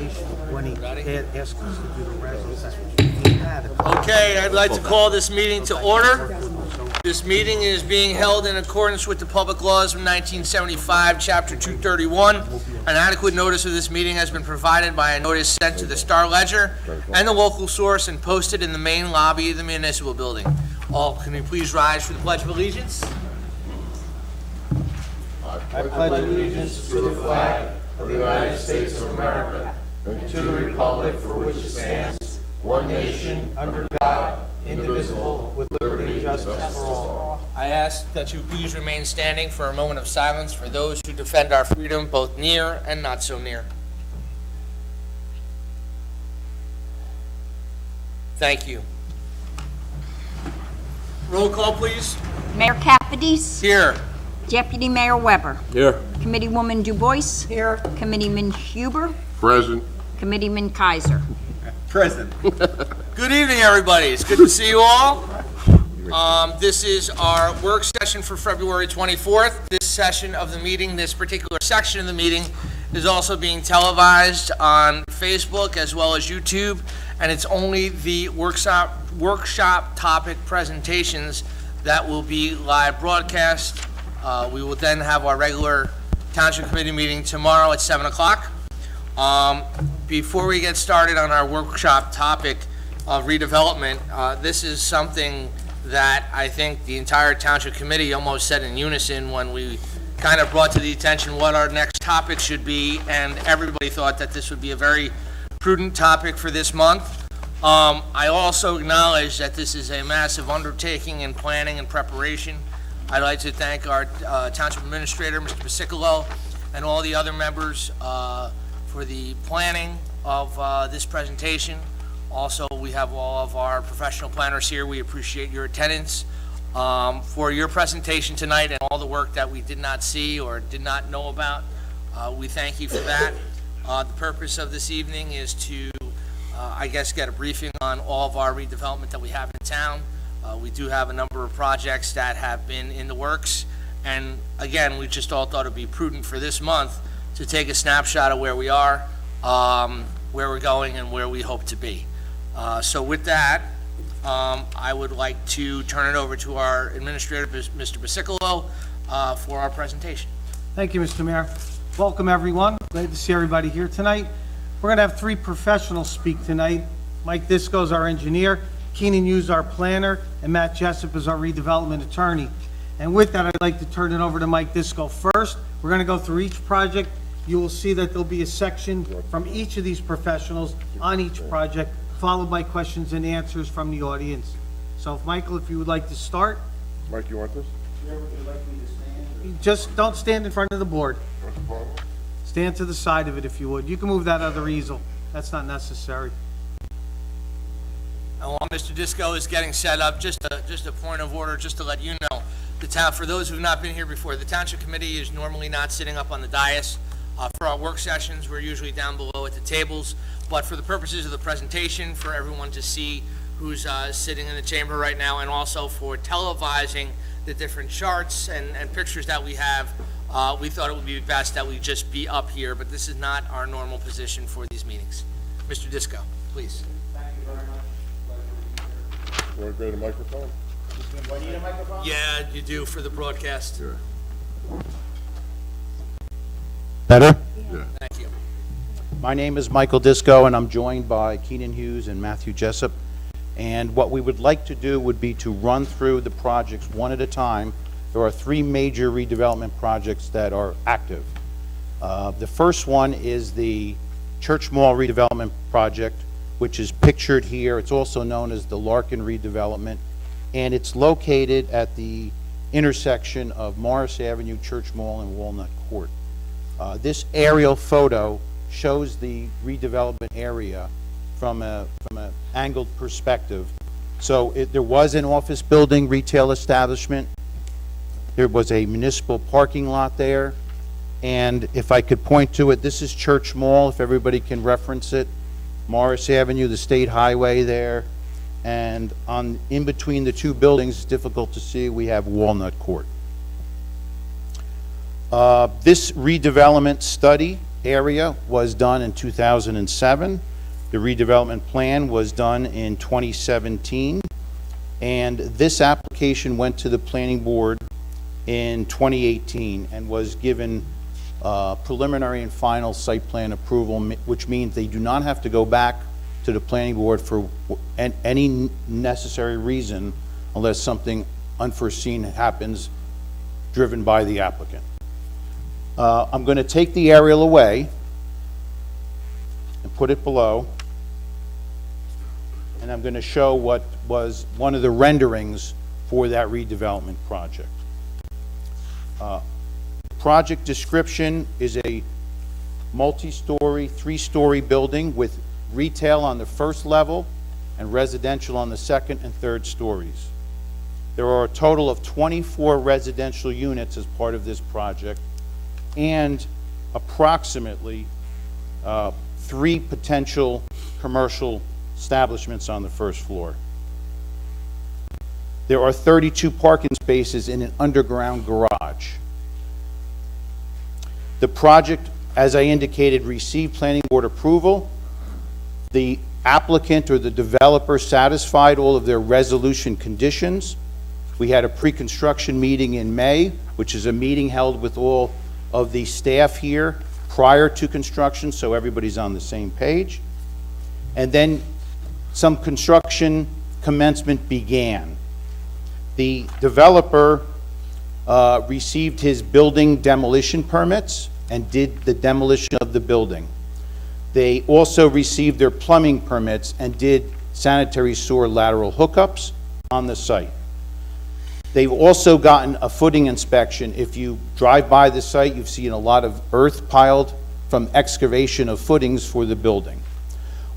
explanation when he asked us to do the resolution. Okay, I'd like to call this meeting to order. This meeting is being held in accordance with the public laws of 1975, Chapter 231. An adequate notice of this meeting has been provided by a notice sent to the Star Ledger and the local source and posted in the main lobby of the municipal building. All, can we please rise for the Pledge of Allegiance? I pledge allegiance to the flag of the United States of America and to the republic for which it stands, one nation, under God, indivisible, with liberty and justice for all. I ask that you please remain standing for a moment of silence for those who defend our freedom, both near and not so near. Thank you. Roll call, please. Mayor Capides. Here. Deputy Mayor Weber. Here. Committeewoman DuBois. Here. Committeeman Huber. Present. Committeeman Kaiser. Present. Good evening, everybody. It's good to see you all. This is our work session for February 24th. This session of the meeting, this particular section of the meeting, is also being televised on Facebook as well as YouTube, and it's only the workshop topic presentations that will be live broadcast. We will then have our regular Township Committee meeting tomorrow at 7 o'clock. Before we get started on our workshop topic of redevelopment, this is something that I think the entire Township Committee almost said in unison when we kind of brought to the attention what our next topic should be, and everybody thought that this would be a very prudent topic for this month. I also acknowledge that this is a massive undertaking in planning and preparation. I'd like to thank our Township Administrator, Mr. Basicolo, and all the other members for the planning of this presentation. Also, we have all of our professional planners here. We appreciate your attendance for your presentation tonight and all the work that we did not see or did not know about. We thank you for that. The purpose of this evening is to, I guess, get a briefing on all of our redevelopment that we have in town. We do have a number of projects that have been in the works. And again, we just all thought it'd be prudent for this month to take a snapshot of where we are, where we're going, and where we hope to be. So with that, I would like to turn it over to our administrator, Mr. Basicolo, for our presentation. Thank you, Mr. Mayor. Welcome, everyone. Glad to see everybody here tonight. We're going to have three professionals speak tonight. Mike Disco is our engineer, Keenan Hughes, our planner, and Matt Jessup is our redevelopment attorney. And with that, I'd like to turn it over to Mike Disco first. We're going to go through each project. You will see that there'll be a section from each of these professionals on each project, followed by questions and answers from the audience. So, Michael, if you would like to start. Mike, you want this? Where would you like me to stand? Just don't stand in front of the board. Stand to the side of it if you would. You can move that other easel. That's not necessary. And while Mr. Disco is getting set up, just a point of order, just to let you know, the town, for those who have not been here before, the Township Committee is normally not sitting up on the dais. For our work sessions, we're usually down below at the tables, but for the purposes of the presentation, for everyone to see who's sitting in the chamber right now, and also for televising the different charts and pictures that we have, we thought it would be best that we just be up here, but this is not our normal position for these meetings. Mr. Disco, please. Thank you very much. You want to go to the microphone? Do I need a microphone? Yeah, you do for the broadcast. Sure. Better? Yeah. Thank you. My name is Michael Disco, and I'm joined by Keenan Hughes and Matthew Jessup. And what we would like to do would be to run through the projects one at a time. There are three major redevelopment projects that are active. The first one is the Church Mall redevelopment project, which is pictured here. It's also known as the Larkin redevelopment, and it's located at the intersection of Morris Avenue, Church Mall, and Walnut Court. This aerial photo shows the redevelopment area from an angled perspective. So there was an office building, retail establishment. There was a municipal parking lot there. And if I could point to it, this is Church Mall, if everybody can reference it. Morris Avenue, the state highway there. And in between the two buildings, it's difficult to see, we have Walnut Court. This redevelopment study area was done in 2007. The redevelopment plan was done in 2017. And this application went to the planning board in 2018 and was given preliminary and final site plan approval, which means they do not have to go back to the planning board for any necessary reason unless something unforeseen happens driven by the applicant. I'm going to take the aerial away and put it below, and I'm going to show what was one of the renderings for that redevelopment project. Project description is a multi-story, 3-story building with retail on the first level and residential on the second and third stories. There are a total of 24 residential units as part of this project and approximately 3 potential commercial establishments on the first floor. There are 32 parking spaces in an underground garage. The project, as I indicated, received planning board approval. The applicant or the developer satisfied all of their resolution conditions. We had a pre-construction meeting in May, which is a meeting held with all of the staff here prior to construction, so everybody's on the same page. And then some construction commencement began. The developer received his building demolition permits and did the demolition of the building. They also received their plumbing permits and did sanitary sewer lateral hookups on the site. They've also gotten a footing inspection. If you drive by the site, you've seen a lot of earth piled from excavation of footings for the building.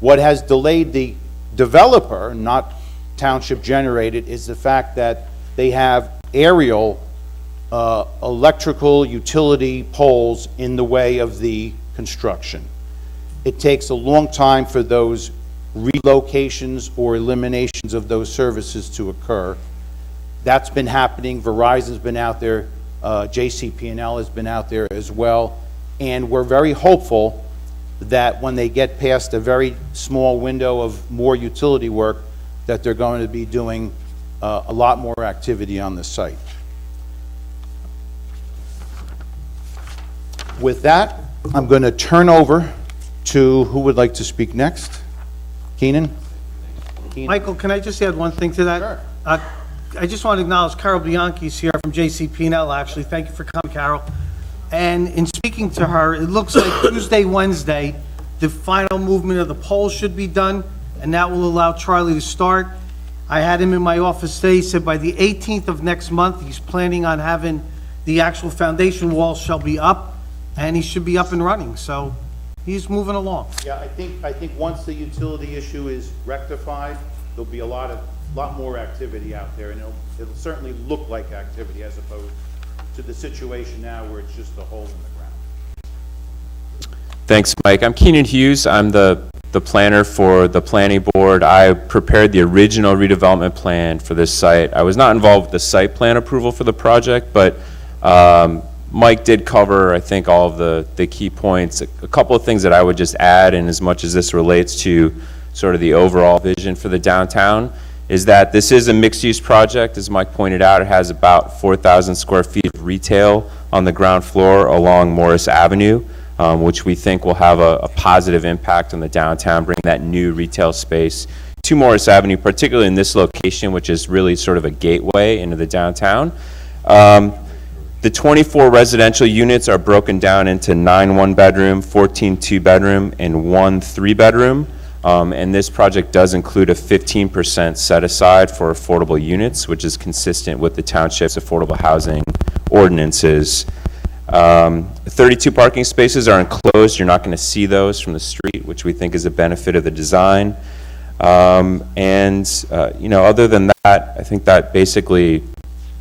What has delayed the developer, not Township generated, is the fact that they have aerial electrical utility poles in the way of the construction. It takes a long time for those relocations or eliminations of those services to occur. That's been happening. Verizon's been out there. JCP&L has been out there as well. And we're very hopeful that when they get past a very small window of more utility work, that they're going to be doing a lot more activity on the site. With that, I'm going to turn over to who would like to speak next? Keenan? Michael, can I just add one thing to that? Sure. I just want to acknowledge Carol Bianchi's here from JCP&L, actually. Thank you for coming, Carol. And in speaking to her, it looks like Tuesday, Wednesday, the final movement of the poles should be done, and that will allow Charlie to start. I had him in my office today. He said by the 18th of next month, he's planning on having the actual foundation walls shall be up, and he should be up and running. So he's moving along. Yeah, I think once the utility issue is rectified, there'll be a lot more activity out there, and it'll certainly look like activity as opposed to the situation now where it's just a hole in the ground. Thanks, Mike. I'm Keenan Hughes. I'm the planner for the planning board. I prepared the original redevelopment plan for this site. I was not involved with the site plan approval for the project, but Mike did cover, I think, all of the key points. A couple of things that I would just add, and as much as this relates to sort of the overall vision for the downtown, is that this is a mixed-use project. As Mike pointed out, it has about 4,000 square feet of retail on the ground floor along Morris Avenue, which we think will have a positive impact on the downtown, bring that new retail space to Morris Avenue, particularly in this location, which is really sort of a gateway into the downtown. The 24 residential units are broken down into 9 one-bedroom, 14 two-bedroom, and 1 three-bedroom. And this project does include a 15% set aside for affordable units, which is consistent with the township's affordable housing ordinances. 32 parking spaces are enclosed. You're not going to see those from the street, which we think is a benefit of the design. Other than that, I think that basically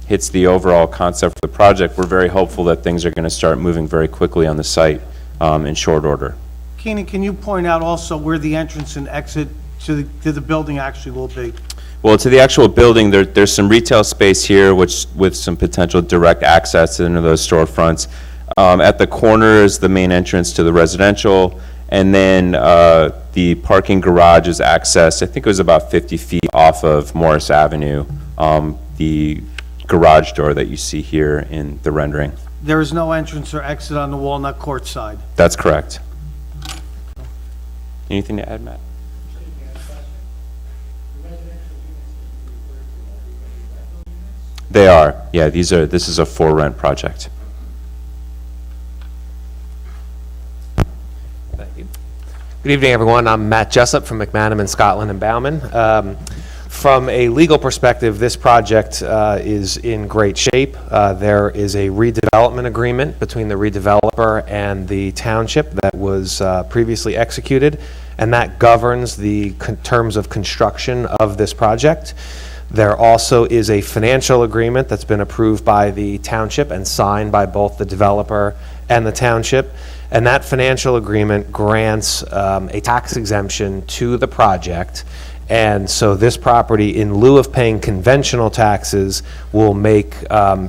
hits the overall concept for the project. We're very hopeful that things are going to start moving very quickly on the site in short order. Keenan, can you point out also where the entrance and exit to the building actually will be? Well, to the actual building, there's some retail space here, which with some potential direct access into those storefronts. At the corner is the main entrance to the residential, and then the parking garage is accessed, I think it was about 50 feet off of Morris Avenue, the garage door that you see here in the rendering. There is no entrance or exit on the Walnut Court side. That's correct. Anything to add, Matt? They are, yeah, this is a for-rent project. Thank you. Good evening, everyone. I'm Matt Jessup from McManaman, Scotland and Bauman. From a legal perspective, this project is in great shape. There is a redevelopment agreement between the redeveloper and the township that was previously executed, and that governs the terms of construction of this project. There also is a financial agreement that's been approved by the township and signed by both the developer and the township. And that financial agreement grants a tax exemption to the project. And so this property, in lieu of paying conventional taxes, will make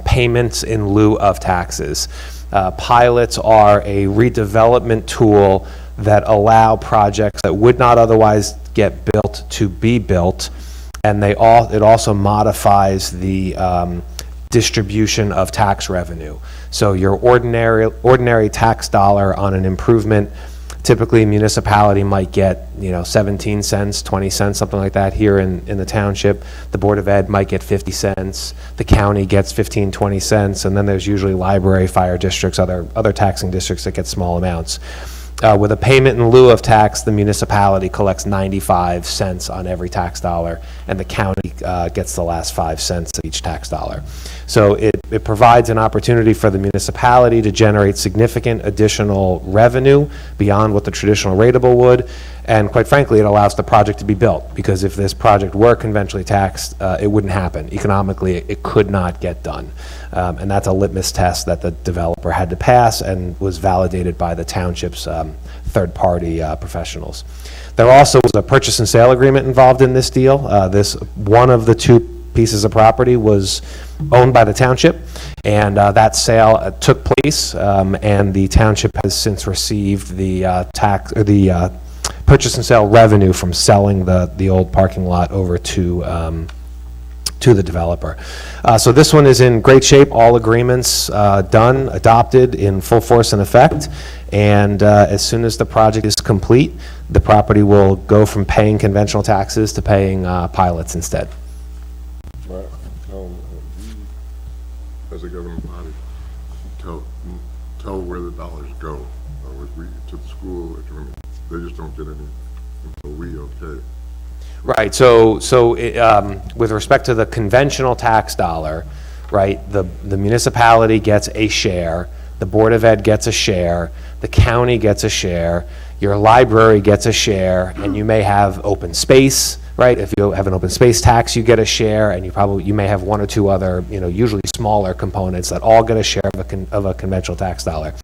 payments in lieu of taxes. Pilots are a redevelopment tool that allow projects that would not otherwise get built to be built. And it also modifies the distribution of tax revenue. So your ordinary tax dollar on an improvement, typically a municipality might get 17 cents, 20 cents, something like that. Here in the township, the Board of Ed might get 50 cents, the county gets 15, 20 cents, and then there's usually library, fire districts, other taxing districts that get small amounts. With a payment in lieu of tax, the municipality collects 95 cents on every tax dollar, and the county gets the last 5 cents of each tax dollar. So it provides an opportunity for the municipality to generate significant additional revenue beyond what the traditional rateable would, and quite frankly, it allows the project to be built, because if this project were conventionally taxed, it wouldn't happen. Economically, it could not get done. And that's a litmus test that the developer had to pass and was validated by the township's third-party professionals. There also was a purchase and sale agreement involved in this deal. One of the two pieces of property was owned by the township, and that sale took place, and the township has since received the purchase and sale revenue from selling the old parking lot over to the developer. So this one is in great shape, all agreements done, adopted, in full force and effect, and as soon as the project is complete, the property will go from paying conventional taxes to paying pilots instead. Right. As a government body, tell where the dollars go. To the school, they just don't get any until we okay. Right, so with respect to the conventional tax dollar, right, the municipality gets a share, the Board of Ed gets a share, the county gets a share, your library gets a share, and you may have open space, right? If you have an open space tax, you get a share, and you may have one or two other, usually smaller components that all get a share of a conventional tax dollar.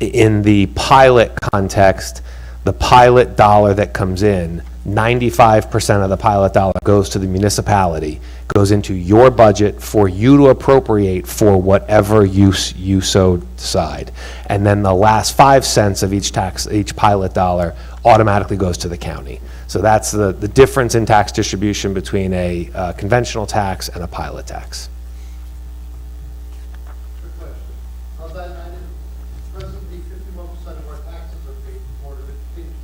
In the pilot context, the pilot dollar that comes in, 95% of the pilot dollar goes to the municipality, goes into your budget for you to appropriate for whatever use you so decide. And then the last 5 cents of each pilot dollar automatically goes to the county. So that's the difference in tax distribution between a conventional tax and a pilot tax. Of that, presently 51% of our taxes are paid to Board of Education.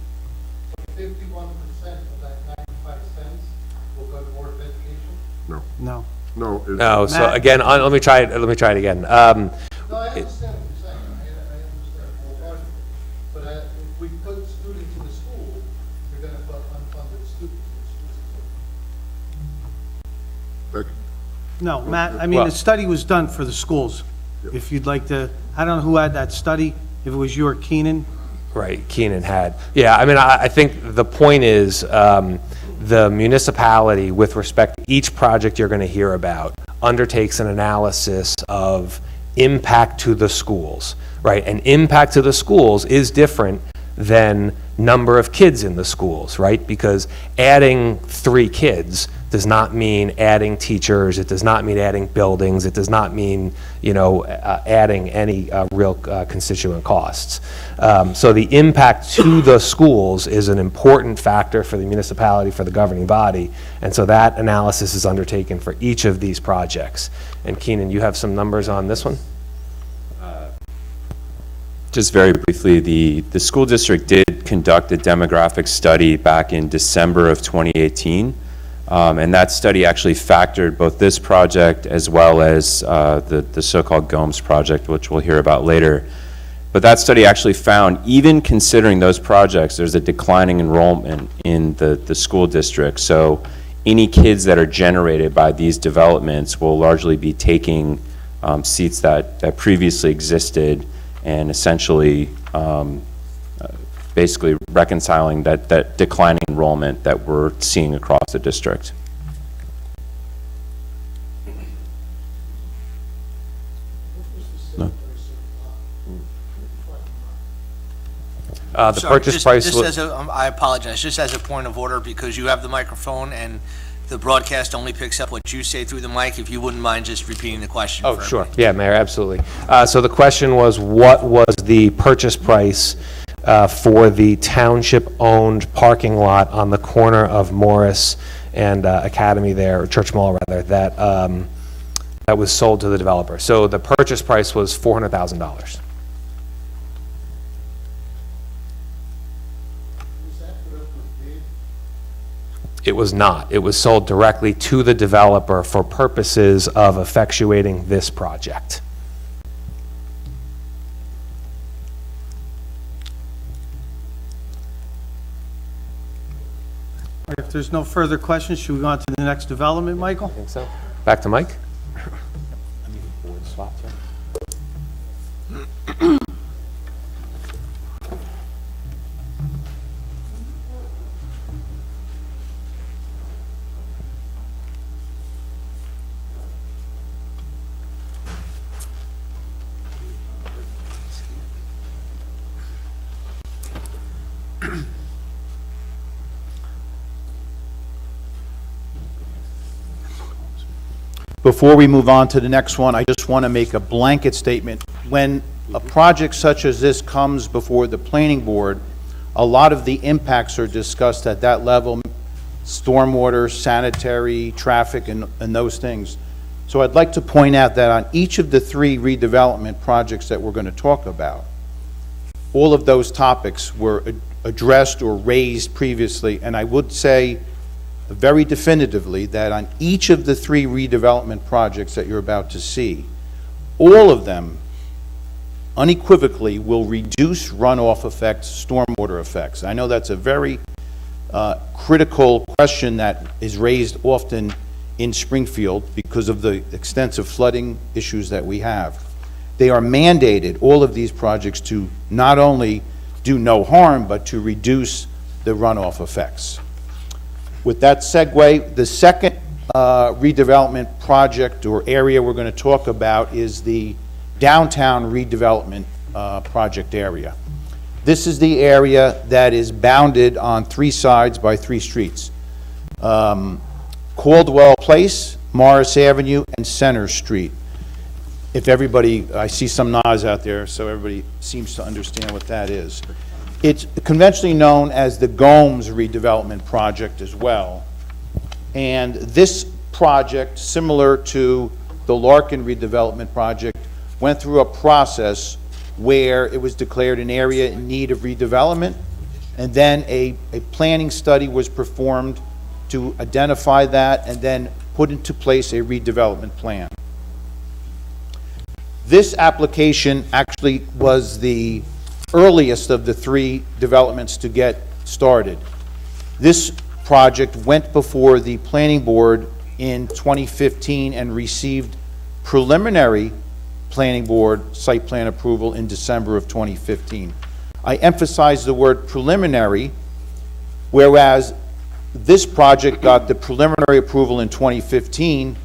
So 51% of that 95 cents will go to Board of Education? No. No, so Matt? again, let me try it again. No, I understand what you're saying. I understand wholeheartedly. But if we put students in the school, you're going to put unfunded students in the school. No, Matt, I mean, the study was done for the schools. If you'd like to, I don't know who had that study, if it was you or Keenan. Right, Keenan had. Yeah, I mean, I think the point is, the municipality, with respect to each project you're going to hear about, undertakes an analysis of impact to the schools, right? And impact to the schools is different than number of kids in the schools, right? Because adding 3 kids does not mean adding teachers, it does not mean adding buildings, it does not mean, adding any real constituent costs. So the impact to the schools is an important factor for the municipality, for the governing body, and so that analysis is undertaken for each of these projects. And Keenan, you have some numbers on this one? Just very briefly, the school district did conduct a demographic study back in December of 2018. And that study actually factored both this project as well as the so-called Gomes project, which we'll hear about later. But that study actually found, even considering those projects, there's a declining enrollment in the school district. So any kids that are generated by these developments will largely be taking seats that previously existed, and essentially basically reconciling that declining enrollment that we're seeing across the district. No. The Sorry, purchase just- price just was... as a- I apologize, just as a point of order, because you have the microphone and the broadcast only picks up what you say through the mic, if you wouldn't mind just repeating the question. Oh, for sure. everybody. Yeah, Mayor, absolutely. So the question was, what was the purchase price for the township-owned parking lot on the corner of Morris and Academy there, or Church Mall, rather, that was sold to the developer? So the purchase price was $400,000. Was that put up with bid? It was not. It was sold directly to the developer for purposes of effectuating this project. If there's no further questions, should we go on to the next development, Michael? Think so? Back to Mike? Before we move on to the next one, I just want to make a blanket statement. When a project such as this comes before the planning board, a lot of the impacts are discussed at that level: stormwater, sanitary, traffic, and those things. So I'd like to point out that on each of the three redevelopment projects that we're going to talk about, all of those topics were addressed or raised previously, and I would say very definitively that on each of the three redevelopment projects that you're about to see, all of them unequivocally will reduce runoff effects, stormwater effects. I know that's a very critical question that is raised often in Springfield because of the extensive flooding issues that we have. They are mandated, all of these projects, to not only do no harm, but to reduce the runoff effects. With that segue, the second redevelopment project or area we're going to talk about is the downtown redevelopment project area. This is the area that is bounded on three sides by three streets: Caldwell Place, Morris Avenue, and Center Street. If everybody, I see some nods out there, so everybody seems to understand what that is. It's conventionally known as the Gomes redevelopment project as well. And this project, similar to the Larkin redevelopment project, went through a process where it was declared an area in need of redevelopment, and then a planning study was performed to identify that, and then put into place a redevelopment plan. This application actually was the earliest of the three developments to get started. This project went before the planning board in 2015 and received preliminary planning board site plan approval in December of 2015. I emphasize the word preliminary, whereas this project got the preliminary approval in 2015,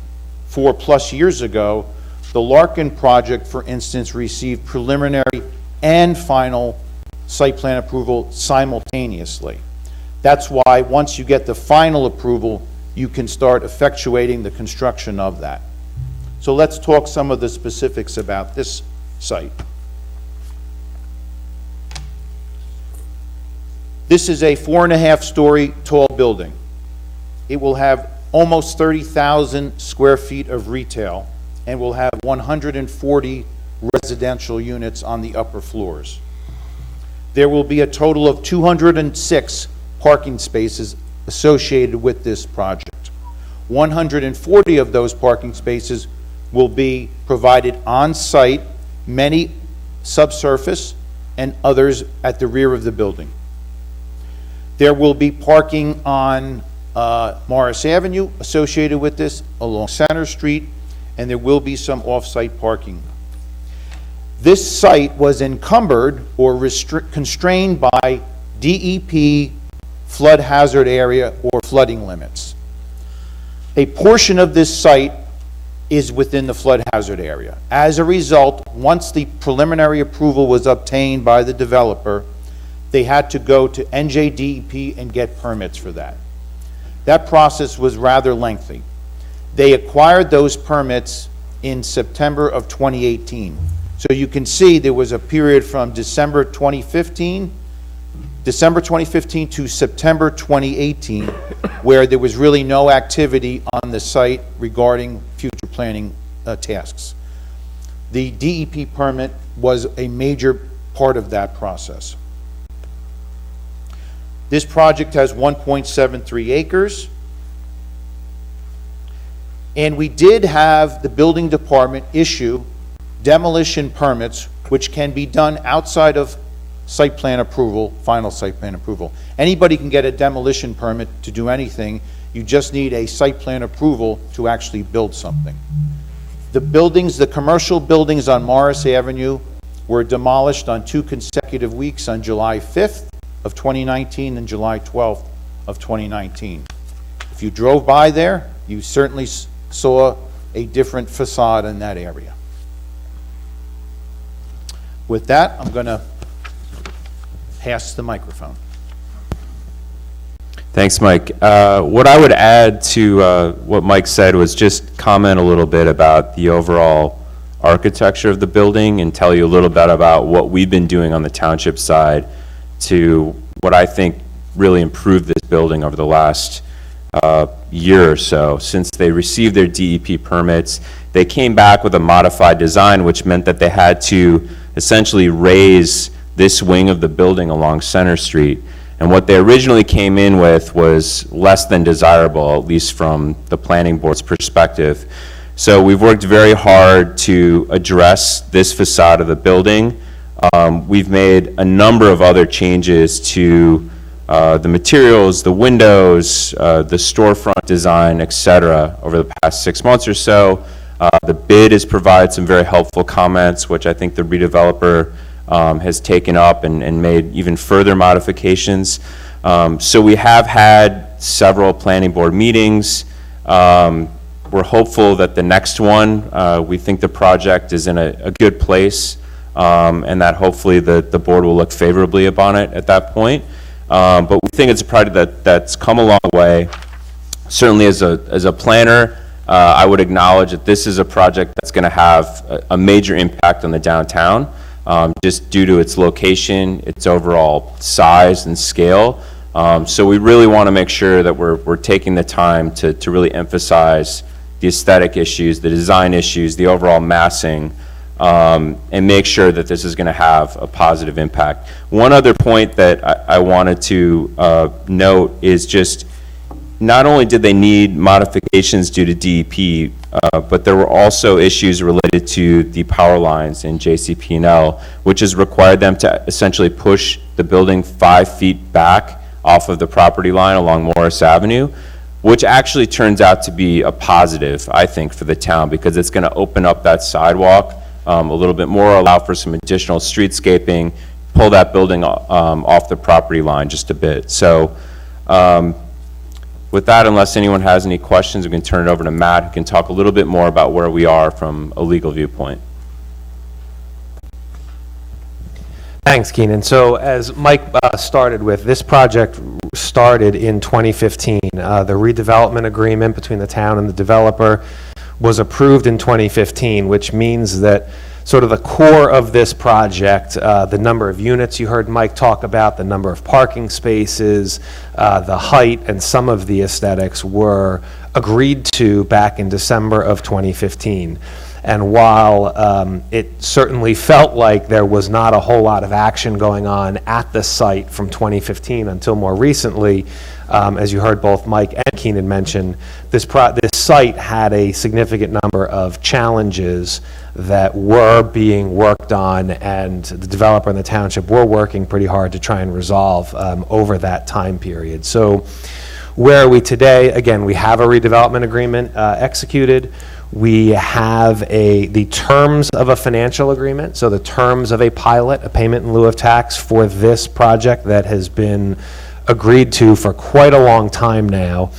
4+ years ago. The Larkin project, for instance, received preliminary and final site plan approval simultaneously. That's why once you get the final approval, you can start effectuating the construction of that. So let's talk some of the specifics about this site. This is a 4.5-story tall building. It will have almost 30,000 square feet of retail and will have 140 residential units on the upper floors. There will be a total of 206 parking spaces associated with this project. 140 of those parking spaces will be provided on-site, many subsurface, and others at the rear of the building. There will be parking on Morris Avenue associated with this, along Center Street, and there will be some off-site parking. This site was encumbered or constrained by DEP flood hazard area or flooding limits. A portion of this site is within the flood hazard area. As a result, once the preliminary approval was obtained by the developer, they had to go to NJDEP and get permits for that. That process was rather lengthy. They acquired those permits in September of 2018. So you can see there was a period from December 2015 to September 2018, where there was really no activity on the site regarding future planning tasks. The DEP permit was a major part of that process. This project has 1.73 acres. And we did have the building department issue demolition permits, which can be done outside of site plan approval, final site plan approval. Anybody can get a demolition permit to do anything. You just need a site plan approval to actually build something. The buildings, the commercial buildings on Morris Avenue were demolished on 2 consecutive weeks, on July 5th of 2019 and July 12th of 2019. If you drove by there, you certainly saw a different facade in that area. With that, I'm going to pass the microphone. Thanks, Mike. What I would add to what Mike said was just comment a little bit about the overall architecture of the building and tell you a little bit about what we've been doing on the township side to what I think really improved this building over the last year or so. Since they received their DEP permits, they came back with a modified design, which meant that they had to essentially raise this wing of the building along Center Street. And what they originally came in with was less than desirable, at least from the planning board's perspective. So we've worked very hard to address this facade of the building. We've made a number of other changes to the materials, the windows, the storefront design, et cetera, over the past 6 months or so. The bid has provided some very helpful comments, which I think the redeveloper has taken up and made even further modifications. So we have had several planning board meetings. We're hopeful that the next one, we think the project is in a good place, and that hopefully the board will look favorably upon it at that point. But we think it's a project that's come a long way. Certainly as a planner, I would acknowledge that this is a project that's going to have a major impact on the downtown, just due to its location, its overall size and scale. So we really want to make sure that we're taking the time to really emphasize the aesthetic issues, the design issues, the overall massing, and make sure that this is going to have a positive impact. One other point that I wanted to note is just not only did they need modifications due to DEP, but there were also issues related to the power lines in JCP&L, which has required them to essentially push the building 5 feet back off of the property line along Morris Avenue, which actually turns out to be a positive, I think, for the town, because it's going to open up that sidewalk a little bit more, allow for some additional streetscaping, pull that building off the property line just a bit. So with that, unless anyone has any questions, we can turn it over to Matt, who can talk a little bit more about where we are from a legal viewpoint. Thanks, Keenan. So as Mike started with, this project started in 2015. The redevelopment agreement between the town and the developer was approved in 2015, which means that sort of the core of this project, the number of units you heard Mike talk about, the number of parking spaces, the height, and some of the aesthetics were agreed to back in December of 2015. And while it certainly felt like there was not a whole lot of action going on at the site from 2015 until more recently, as you heard both Mike and Keenan mention, this site had a significant number of challenges that were being worked on, and the developer and the township were working pretty hard to try and resolve over that time period. So where are we today? Again, we have a redevelopment agreement executed. We have the terms of a financial agreement, so the terms of a pilot, a payment in lieu of tax for this project that has been agreed to for quite a long time now.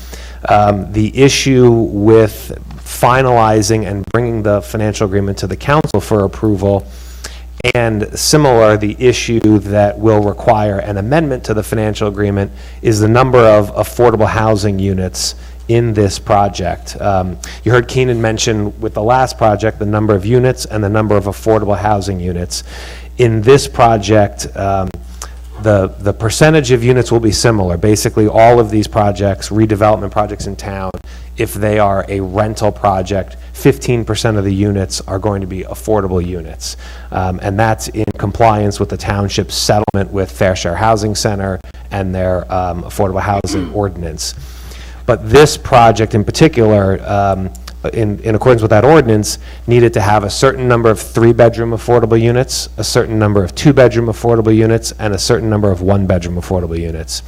The issue with finalizing and bringing the financial agreement to the council for approval, and similar, the issue that will require an amendment to the financial agreement is the number of affordable housing units in this project. You heard Keenan mention with the last project the number of units and the number of affordable housing units. In this project, the percentage of units will be similar. Basically, all of these projects, redevelopment projects in town, if they are a rental project, 15% of the units are going to be affordable units. And that's in compliance with the township's settlement with Fair Share Housing Center and their affordable housing ordinance. But this project in particular, in accordance with that ordinance, needed to have a certain number of 3-bedroom affordable units, a certain number of 2-bedroom affordable units, and a certain number of 1-bedroom affordable units.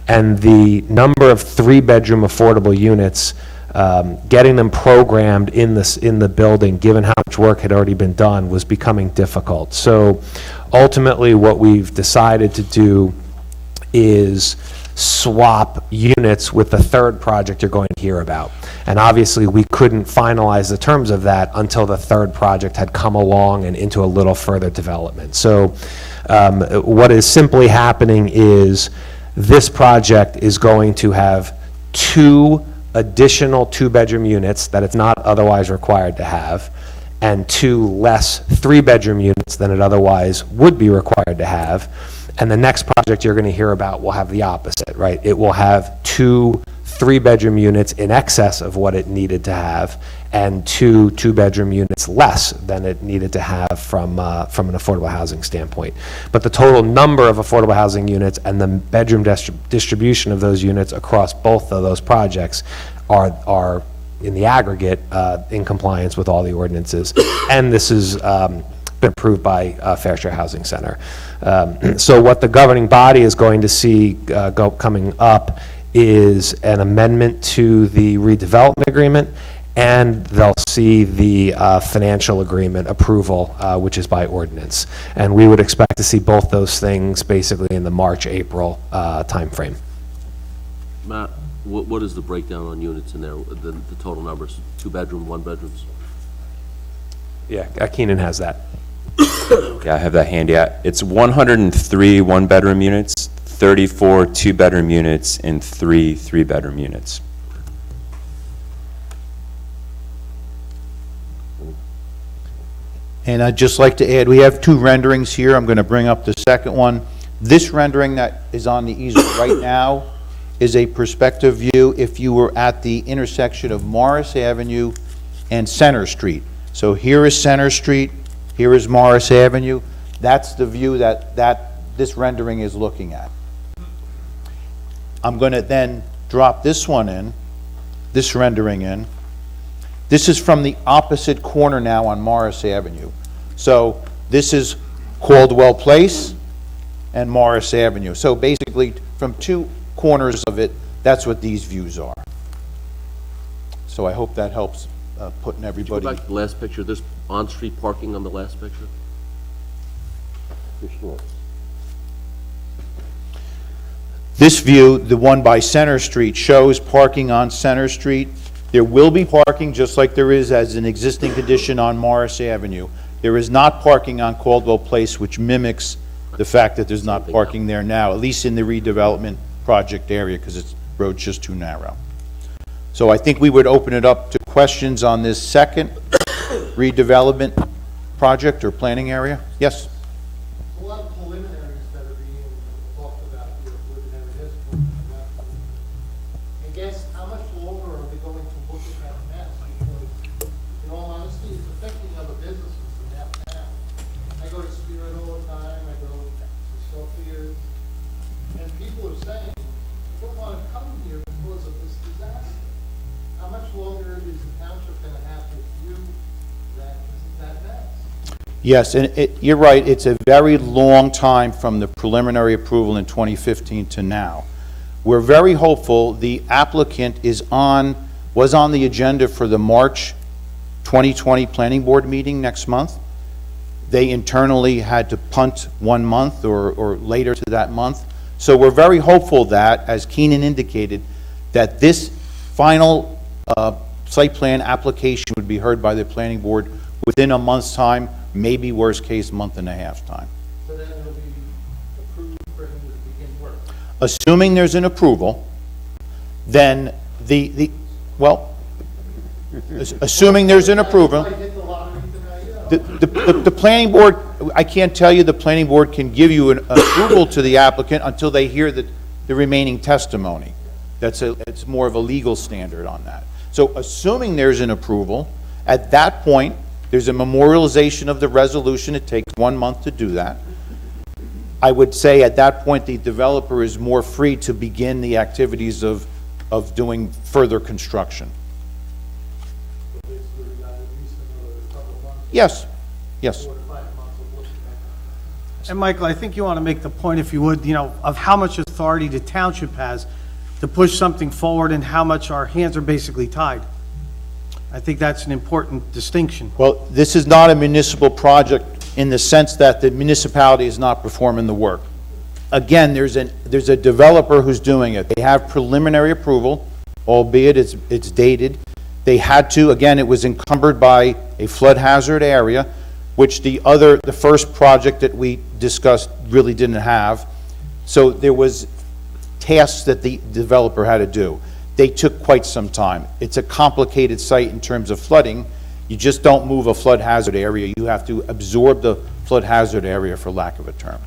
And the number of 3-bedroom affordable units, getting them programmed in the building, given how much work had already been done, was becoming difficult. So ultimately, what we've decided to do is swap units with the third project you're going to hear about. And obviously, we couldn't finalize the terms of that until the third project had come along and into a little further development. So what is simply happening is this project is going to have 2 additional 2-bedroom units that it's not otherwise required to have, and 2 less 3-bedroom units than it otherwise would be required to have. And the next project you're going to hear about will have the opposite, right? It will have 2 3-bedroom units in excess of what it needed to have, and 2 2-bedroom units less than it needed to have from an affordable housing standpoint. But the total number of affordable housing units and the bedroom distribution of those units across both of those projects are in the aggregate in compliance with all the ordinances. And this is been approved by Fair Share Housing Center. So what the governing body is going to see coming up is an amendment to the redevelopment agreement, and they'll see the financial agreement approval, which is by ordinance. And we would expect to see both those things basically in the March-April timeframe. Matt, what is the breakdown on units in there, the total numbers, 2-bedroom, 1-bedrooms? Yeah, Keenan has that. Yeah, I have that handy. It's 103 1-bedroom units, 34 2-bedroom units, and 3 3-bedroom units. And I'd just like to add, we have 2 renderings here. I'm going to bring up the second one. This rendering that is on the easel right now is a perspective view if you were at the intersection of Morris Avenue and Center Street. So here is Center Street, here is Morris Avenue. That's the view that this rendering is looking at. I'm going to then drop this one in, this rendering in. This is from the opposite corner now on Morris Avenue. So this is Caldwell Place and Morris Avenue. So basically, from 2 corners of it, that's what these views are. So I hope that helps putting everybody. Go back to the last picture. There's on-street parking on the last picture? For sure. This view, the one by Center Street, shows parking on Center Street. There will be parking, just like there is as an existing condition on Morris Avenue. There is not parking on Caldwell Place, which mimics the fact that there's not parking there now, at least in the redevelopment project area because it's road's just too narrow. So I think we would open it up to questions on this second redevelopment project or planning area. Yes? A lot of preliminaries that are being talked about here, preliminary this, preliminary that. I guess, how much longer are we going to look at that mess? Because, in all honesty, it's affecting other businesses in that town. I go to Spirit all the time, I go to Sophia's, and people are saying, they don't want to come here because of this disaster. How much longer is the township going to have to view that mess? Yes, and you're right, it's a very long time from the preliminary approval in 2015 to now. We're very hopeful. The applicant was on the agenda for the March 2020 Planning Board meeting next month. They internally had to punt 1 month or later to that month. So we're very hopeful that, as Keenan indicated, that this final site plan application would be heard by the planning board within a month's time, maybe worst case, month and a half time. So then it'll be approved for him to begin work. Assuming there's an approval, then assuming there's an approval, I hit the lottery tonight, the planning board, I can't tell you the planning board can give you an approval to the applicant until they hear the remaining testimony. It's more of a legal standard on that. So assuming there's an approval, at that point, there's a memorialization of the resolution. It takes 1 month to do that. I would say at that point, the developer is more free to begin the activities of doing further construction. So basically, we got at least another couple of months, Yes, yes. 4 to 5 months of looking at And Michael, I think you want to make the point, if you would, of how much authority the township has to push something forward and how much our hands are basically tied. I think that's an important distinction. Well, this is not a municipal project in the sense that the municipality is not performing the work. Again, there's a developer who's doing it. They have preliminary approval, albeit it's dated. They had to, again, it was encumbered by a flood hazard area, which the first project that we discussed really didn't have. So there was tasks that the developer had to do. They took quite some time. It's a complicated site in terms of flooding. You just don't move a flood hazard area. You have to absorb the flood hazard area, for lack of a term.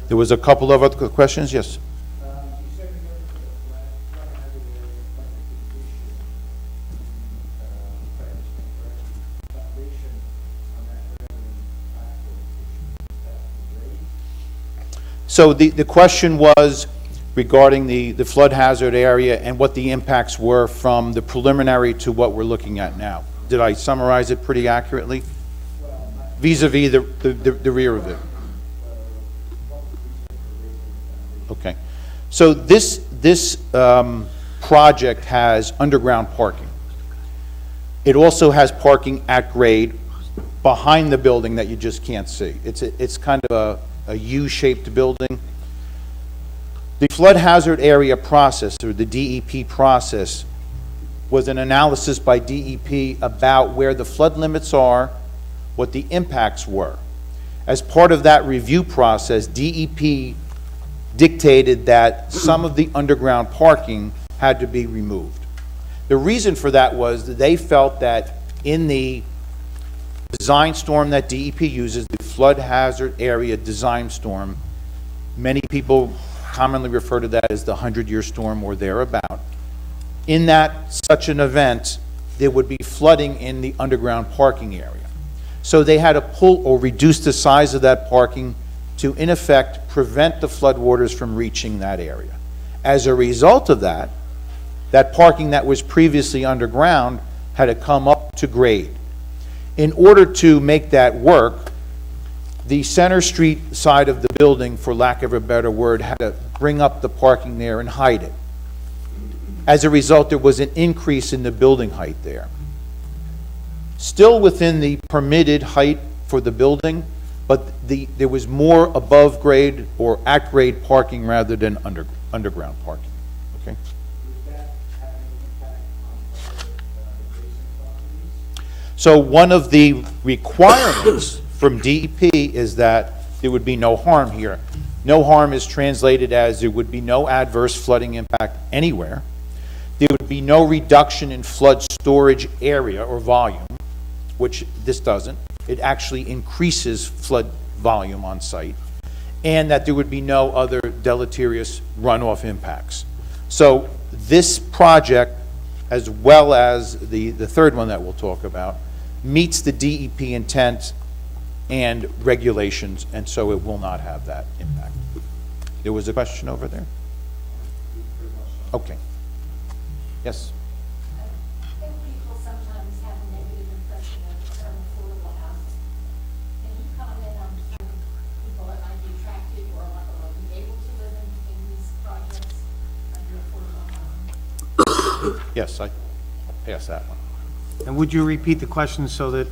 There was a couple of other questions, yes? So the question was regarding the flood hazard area and what the impacts were from the preliminary to what we're looking at now. Did I summarize it pretty accurately? Vis-a-vis the rear of it. Okay. So this project has underground parking. It also has parking at grade behind the building that you just can't see. It's kind of a U-shaped building. The flood hazard area process, or the DEP process, was an analysis by DEP about where the flood limits are, what the impacts were. As part of that review process, DEP dictated that some of the underground parking had to be removed. The reason for that was that they felt that in the design storm that DEP uses, the flood hazard area design storm, many people commonly refer to that as the 100-year storm or thereabout. In such an event, there would be flooding in the underground parking area. So they had to pull or reduce the size of that parking to, in effect, prevent the floodwaters from reaching that area. As a result of that, that parking that was previously underground had to come up to grade. In order to make that work, the Center Street side of the building, for lack of a better word, had to bring up the parking there and hide it. As a result, there was an increase in the building height there. Still within the permitted height for the building, but there was more above grade or at grade parking rather than underground parking. Okay? So one of the requirements from DEP is that there would be no harm here. No harm is translated as there would be no adverse flooding impact anywhere. There would be no reduction in flood storage area or volume, which this doesn't. It actually increases flood volume on site, and that there would be no other deleterious runoff impacts. So this project, as well as the third one that we'll talk about, meets the DEP intent and regulations, and so it will not have that impact. There was a question over there? Okay. Yes? I think people sometimes have a negative impression of the term affordable housing. Can you comment on people that might be attracted or be able to live in these projects under affordable housing? Yes, I'll pass that one. And would you repeat the question so that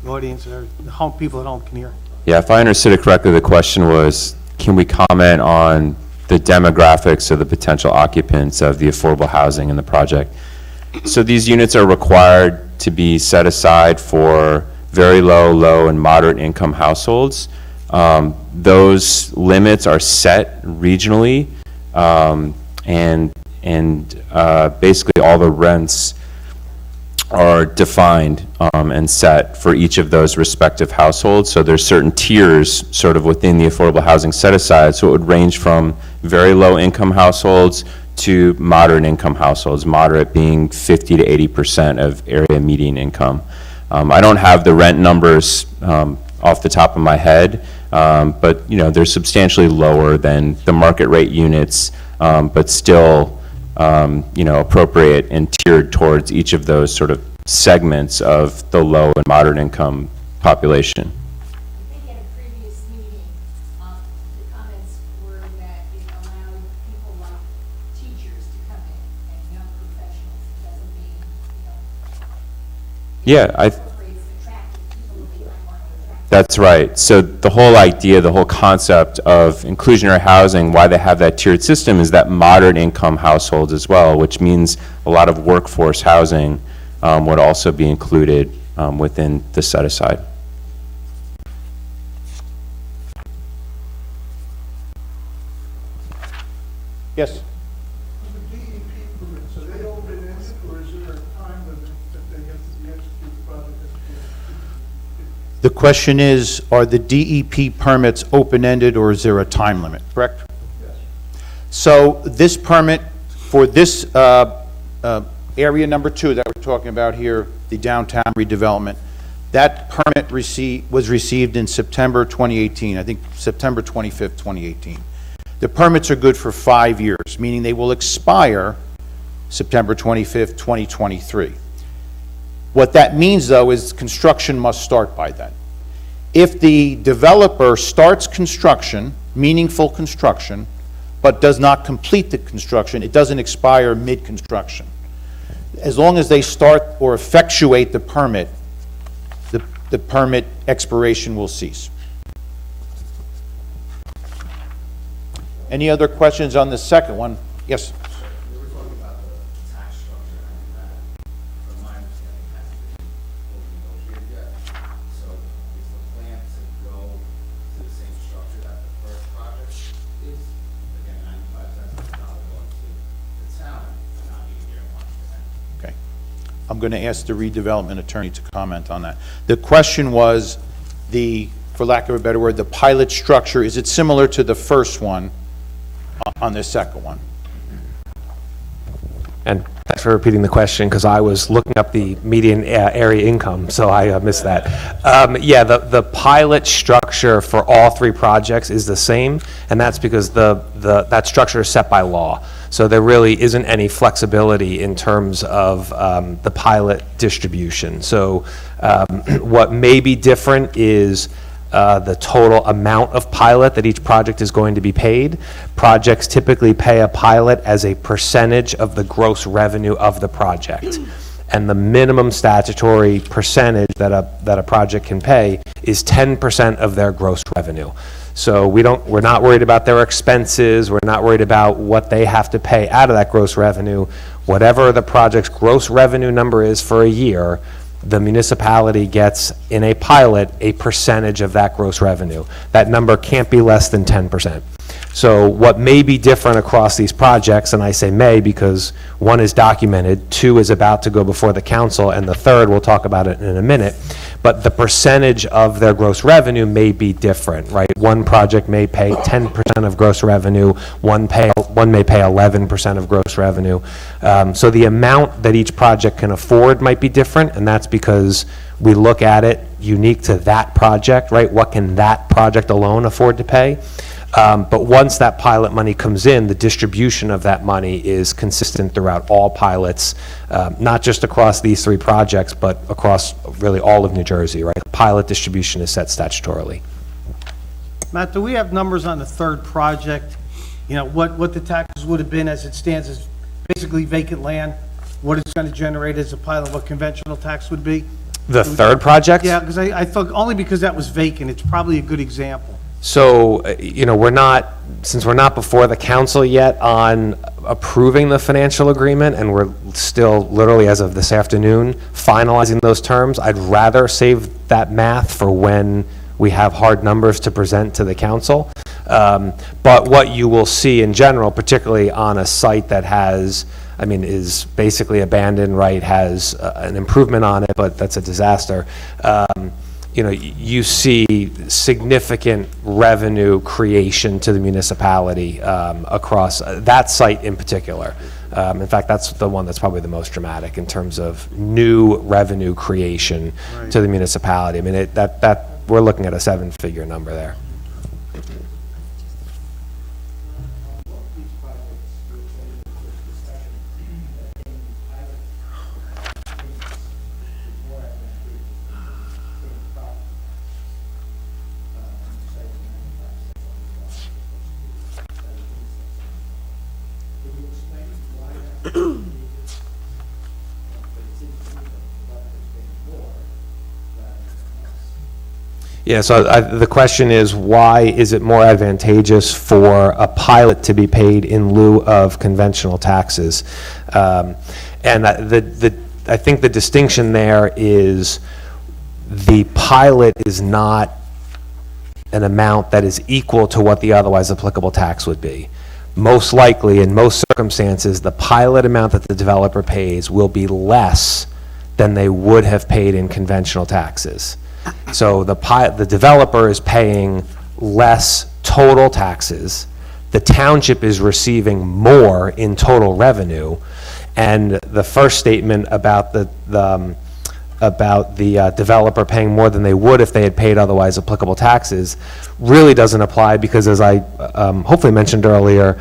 the audience or the people at home can hear? Yeah, if I understood it correctly, the question was, can we comment on the demographics of the potential occupants of the affordable housing in the project? So these units are required to be set aside for very low, low, and moderate income households. Those limits are set regionally, and basically all the rents are defined and set for each of those respective households. So there's certain tiers sort of within the affordable housing set aside. So it would range from very low income households to moderate income households, moderate being 50 to 80% of area median income. I don't have the rent numbers off the top of my head, but they're substantially lower than the market rate units, but still appropriate and tiered towards each of those sort of segments of the low and moderate income population. I think at a previous meeting, the comments were that it allowed people like teachers to come in and young professionals. It doesn't mean, Yeah, incorporates attractive people who they might want to attract. that's right. So the whole idea, the whole concept of inclusionary housing, why they have that tiered system is that moderate income households as well, which means a lot of workforce housing would also be included within the set aside. Yes? The DEP permits, are they open-ended, or is there a time limit that they have to be executed, the project has to be executed? The question is, are the DEP permits open-ended, or is there a time limit, correct? Yes. So this permit for this area number 2 that we're talking about here, the downtown redevelopment, that permit was received in September 2018, I think September 25th, 2018. The permits are good for 5 years, meaning they will expire September 25th, 2023. What that means, though, is construction must start by then. If the developer starts construction, meaningful construction, but does not complete the construction, it doesn't expire mid-construction. As long as they start or effectuate the permit, the permit expiration will cease. Any other questions on the second one? Yes? We were talking about the tax structure and that, from my understanding, hasn't been fully negotiated yet. So is the plan to go to the same structure that the first project is? Again, 95 cents on the dollar going to the town and not being here 1%. Okay. I'm going to ask the redevelopment attorney to comment on that. The question was for lack of a better word, the pilot structure, is it similar to the first one on the second one? And thanks for repeating the question, because I was looking up the median area income, so I missed that. Yeah, the pilot structure for all 3 projects is the same, and that's because that structure is set by law. So there really isn't any flexibility in terms of the pilot distribution. So what may be different is the total amount of pilot that each project is going to be paid. Projects typically pay a pilot as a percentage of the gross revenue of the project. And the minimum statutory percentage that a project can pay is 10% of their gross revenue. So we're not worried about their expenses, we're not worried about what they have to pay out of that gross revenue. Whatever the project's gross revenue number is for a year, the municipality gets, in a pilot, a percentage of that gross revenue. That number can't be less than 10%. So what may be different across these projects, and I say may because one is documented, two is about to go before the council, and the third, we'll talk about it in a minute, but the percentage of their gross revenue may be different, right? One project may pay 10% of gross revenue, one may pay 11% of gross revenue. So the amount that each project can afford might be different, and that's because we look at it unique to that project, right? What can that project alone afford to pay? But once that pilot money comes in, the distribution of that money is consistent throughout all pilots, not just across these three projects, but across really all of New Jersey, right? Pilot distribution is set statutorily. Matt, do we have numbers on the third project? You know, what the taxes would have been as it stands as basically vacant land? What it's going to generate as a pilot, what conventional tax would be? The third project? Yeah, because I thought, only because that was vacant, it's probably a good example. So, since we're not before the council yet on approving the financial agreement, and we're still literally as of this afternoon finalizing those terms, I'd rather save that math for when we have hard numbers to present to the council. But what you will see in general, particularly on a site that is basically abandoned, right, has an improvement on it, but that's a disaster. You see significant revenue creation to the municipality across that site in particular. In fact, that's the one that's probably the most dramatic in terms of new revenue creation to the municipality. I mean, we're looking at a seven-figure number there. Yeah, so the question is, why is it more advantageous for a pilot to be paid in lieu of conventional taxes? And I think the distinction there is the pilot is not an amount that is equal to what the otherwise applicable tax would be. Most likely, in most circumstances, the pilot amount that the developer pays will be less than they would have paid in conventional taxes. So the developer is paying less total taxes, the township is receiving more in total revenue, and the first statement about the developer paying more than they would if they had paid otherwise applicable taxes really doesn't apply, because as I hopefully mentioned earlier,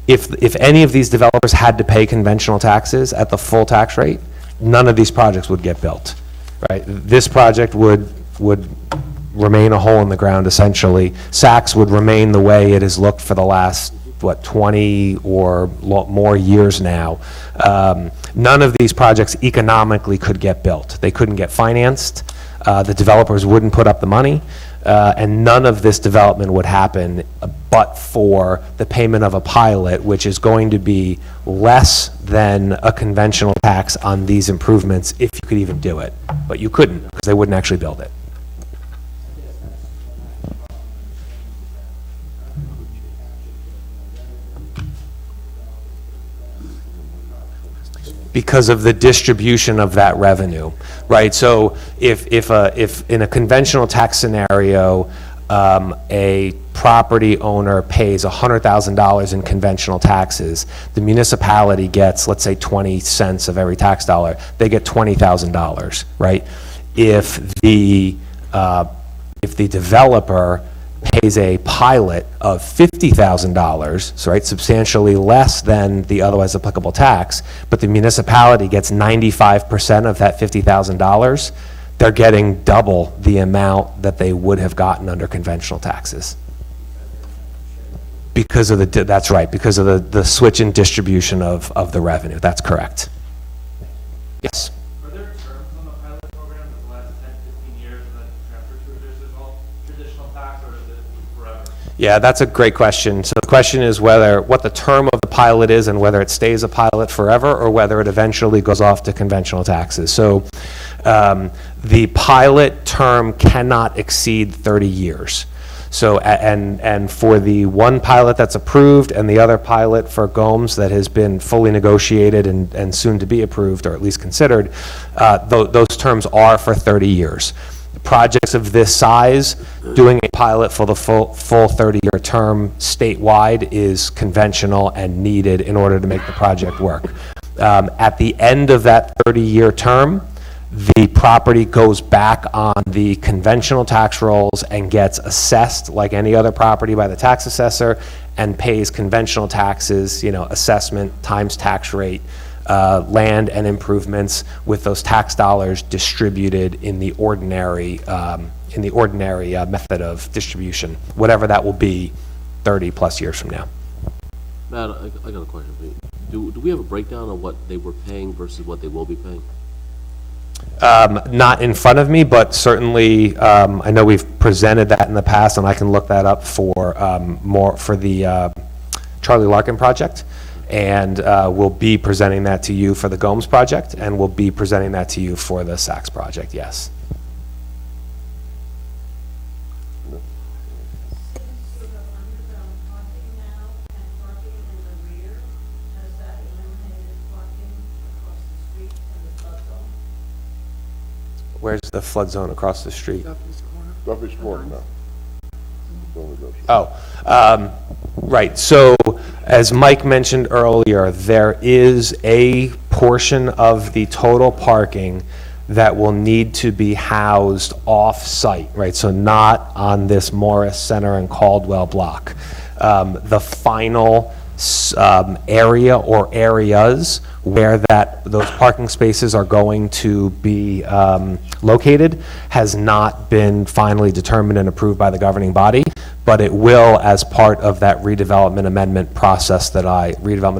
if any of these developers had to pay conventional taxes at the full tax rate, none of these projects would get built, right? This project would remain a hole in the ground, essentially. Saks would remain the way it has looked for the last, 20 or more years now. None of these projects economically could get built. They couldn't get financed. The developers wouldn't put up the money. And none of this development would happen but for the payment of a pilot, which is going to be less than a conventional tax on these improvements if you could even do it. But you couldn't, because they wouldn't actually build it. Because of the distribution of that revenue, right? So if in a conventional tax scenario, a property owner pays $100,000 in conventional taxes, the municipality gets, let's say, 20 cents of every tax dollar, they get $20,000, right? If the developer pays a pilot of $50,000, so right, substantially less than the otherwise applicable tax, but the municipality gets 95% of that $50,000, they're getting double the amount that they would have gotten under conventional taxes. Because of that's right, because of the switch in distribution of the revenue. That's correct. Yes? Are there terms on the pilot program that the last 10, 15 years and then transfer to traditional tax, or is it forever? Yeah, that's a great question. So the question is what the term of the pilot is and whether it stays a pilot forever or whether it eventually goes off to conventional taxes. So The pilot term cannot exceed 30 years. So, and for the one pilot that's approved and the other pilot for Gomes that has been fully negotiated and soon to be approved, or at least considered, those terms are for 30 years. Projects of this size, doing a pilot for the full 30-year term statewide is conventional and needed in order to make the project work. At the end of that 30-year term, the property goes back on the conventional tax rolls and gets assessed like any other property by the tax assessor and pays conventional taxes, assessment times tax rate, land and improvements with those tax dollars distributed in the ordinary method of distribution, whatever that will be 30 plus years from now. Matt, I got a question for you. Do we have a breakdown of what they were paying versus what they will be paying? Not in front of me, but certainly, I know we've presented that in the past, and I can look that up for more for the Charlie Larkin project, and we'll be presenting that to you for the Gomes project, and we'll be presenting that to you for the Saks project. Yes. Where's the flood zone across the street? Duffy's Corner now. Right. So as Mike mentioned earlier, there is a portion of the total parking that will need to be housed off-site, right? So not on this Morris Center and Caldwell block. The final area or areas where those parking spaces are going to be located has not been finally determined and approved by the governing body, but it will as part of that redevelopment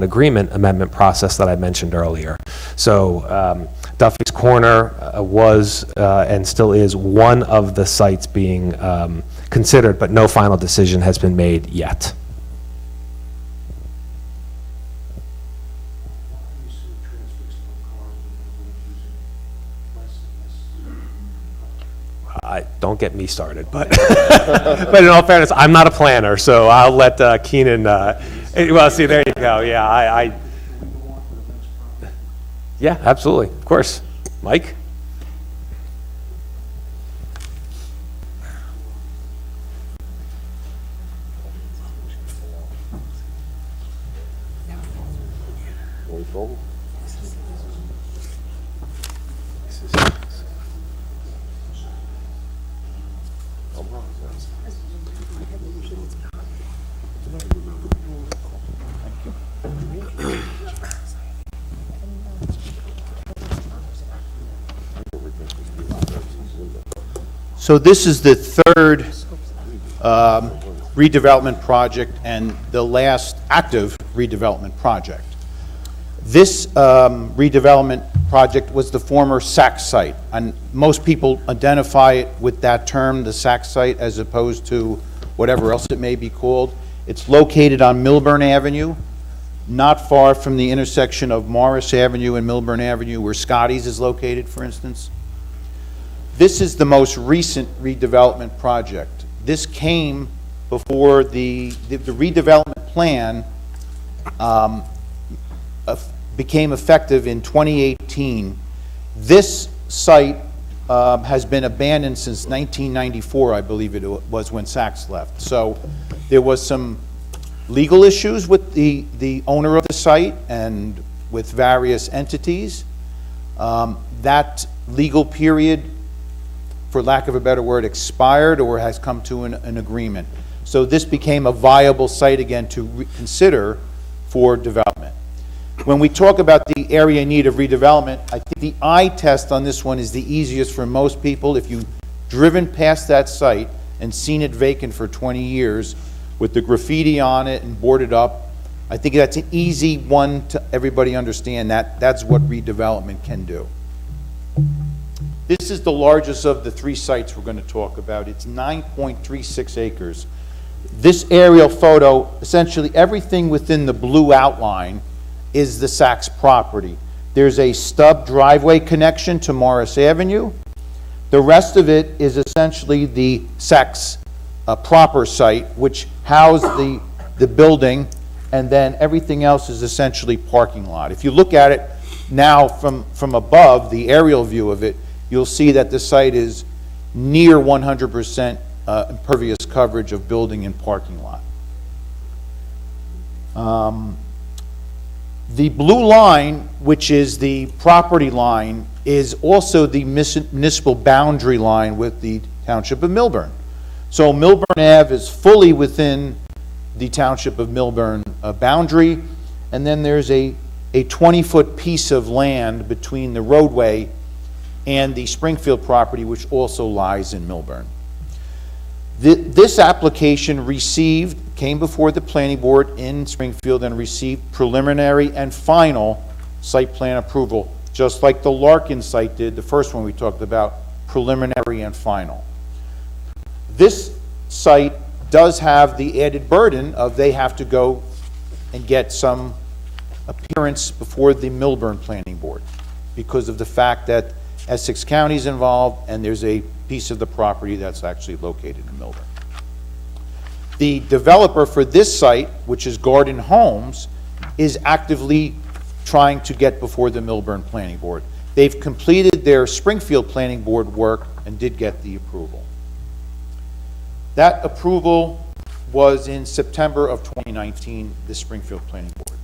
agreement amendment process that I mentioned earlier. So Duffy's Corner was and still is one of the sites being considered, but no final decision has been made yet. Don't get me started, but but in all fairness, I'm not a planner, so I'll let Keenan. Well, see, there you go. Yeah, yeah, absolutely, of course, Mike. So this is the third redevelopment project and the last active redevelopment project. This redevelopment project was the former Saks site, and most people identify it with that term, the Saks site, as opposed to whatever else it may be called. It's located on Milburn Avenue, not far from the intersection of Morris Avenue and Milburn Avenue, where Scotty's is located, for instance. This is the most recent redevelopment project. This came before the redevelopment plan became effective in 2018. This site has been abandoned since 1994, I believe it was, when Saks left. So there was some legal issues with the owner of the site and with various entities. That legal period, for lack of a better word, expired or has come to an agreement. So this became a viable site again to consider for development. When we talk about the area in need of redevelopment, I think the eye test on this one is the easiest for most people. If you've driven past that site and seen it vacant for 20 years with the graffiti on it and boarded up, I think that's an easy one to everybody understand. That's what redevelopment can do. This is the largest of the three sites we're going to talk about. It's 9.36 acres. This aerial photo, essentially everything within the blue outline is the Saks property. There's a stub driveway connection to Morris Avenue. The rest of it is essentially the Saks proper site, which housed the building, and then everything else is essentially parking lot. If you look at it now from above, the aerial view of it, you'll see that the site is near 100% impervious coverage of building and parking lot. The blue line, which is the property line, is also the municipal boundary line with the Township of Millburn. So Millburn Ave is fully within the Township of Millburn boundary, and then there's a 20-foot piece of land between the roadway and the Springfield property, which also lies in Millburn. This application came before the planning board in Springfield and received preliminary and final site plan approval, just like the Larkin site did, the first one we talked about, preliminary and final. This site does have the added burden of they have to go and get some appearance before the Millburn Planning Board because of the fact that Essex County is involved and there's a piece of the property that's actually located in Millburn. The developer for this site, which is Garden Homes, is actively trying to get before the Millburn Planning Board. They've completed their Springfield Planning Board work and did get the approval. That approval was in September of 2019, the Springfield Planning Board.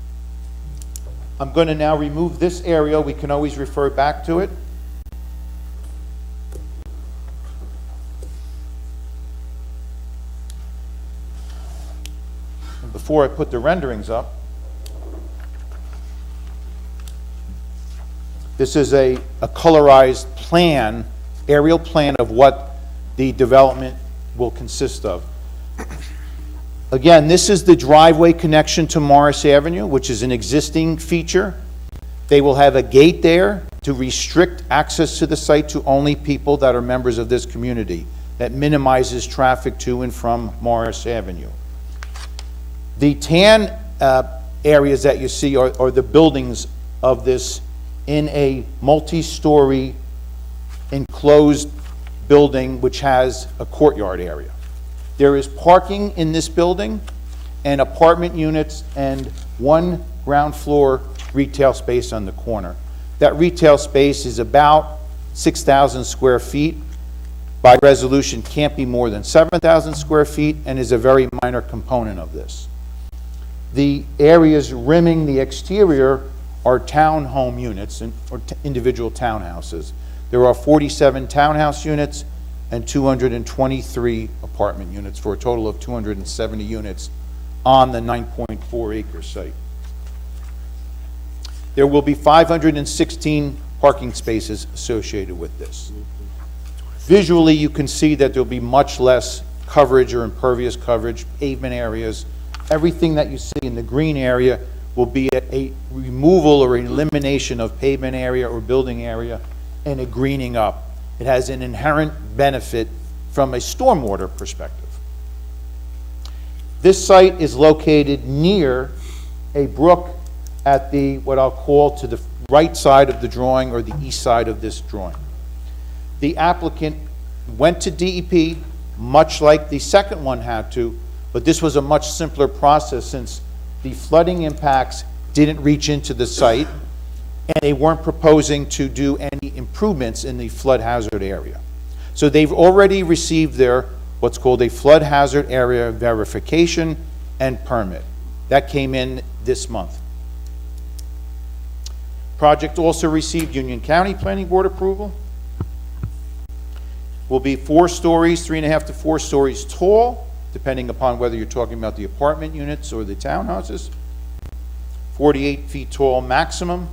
I'm going to now remove this area. We can always refer back to it. And before I put the renderings up, this is a colorized plan, aerial plan of what the development will consist of. Again, this is the driveway connection to Morris Avenue, which is an existing feature. They will have a gate there to restrict access to the site to only people that are members of this community. That minimizes traffic to and from Morris Avenue. The tan areas that you see are the buildings of this in a multi-story enclosed building which has a courtyard area. There is parking in this building and apartment units and one ground floor retail space on the corner. That retail space is about 6,000 square feet. By resolution, can't be more than 7,000 square feet and is a very minor component of this. The areas rimming the exterior are townhome units or individual townhouses. There are 47 townhouse units and 223 apartment units for a total of 270 units on the 9.4 acre site. There will be 516 parking spaces associated with this. Visually, you can see that there'll be much less coverage or impervious coverage, pavement areas. Everything that you see in the green area will be a removal or elimination of pavement area or building area and a greening up. It has an inherent benefit from a stormwater perspective. This site is located near a brook at the, what I'll call to the right side of the drawing or the east side of this drawing. The applicant went to DEP, much like the second one had to, but this was a much simpler process since the flooding impacts didn't reach into the site and they weren't proposing to do any improvements in the flood hazard area. So they've already received their what's called a flood hazard area verification and permit. That came in this month. Project also received Union County Planning Board approval. Will be 4 stories, 3.5 to 4 stories tall, depending upon whether you're talking about the apartment units or the townhouses. 48 feet tall maximum.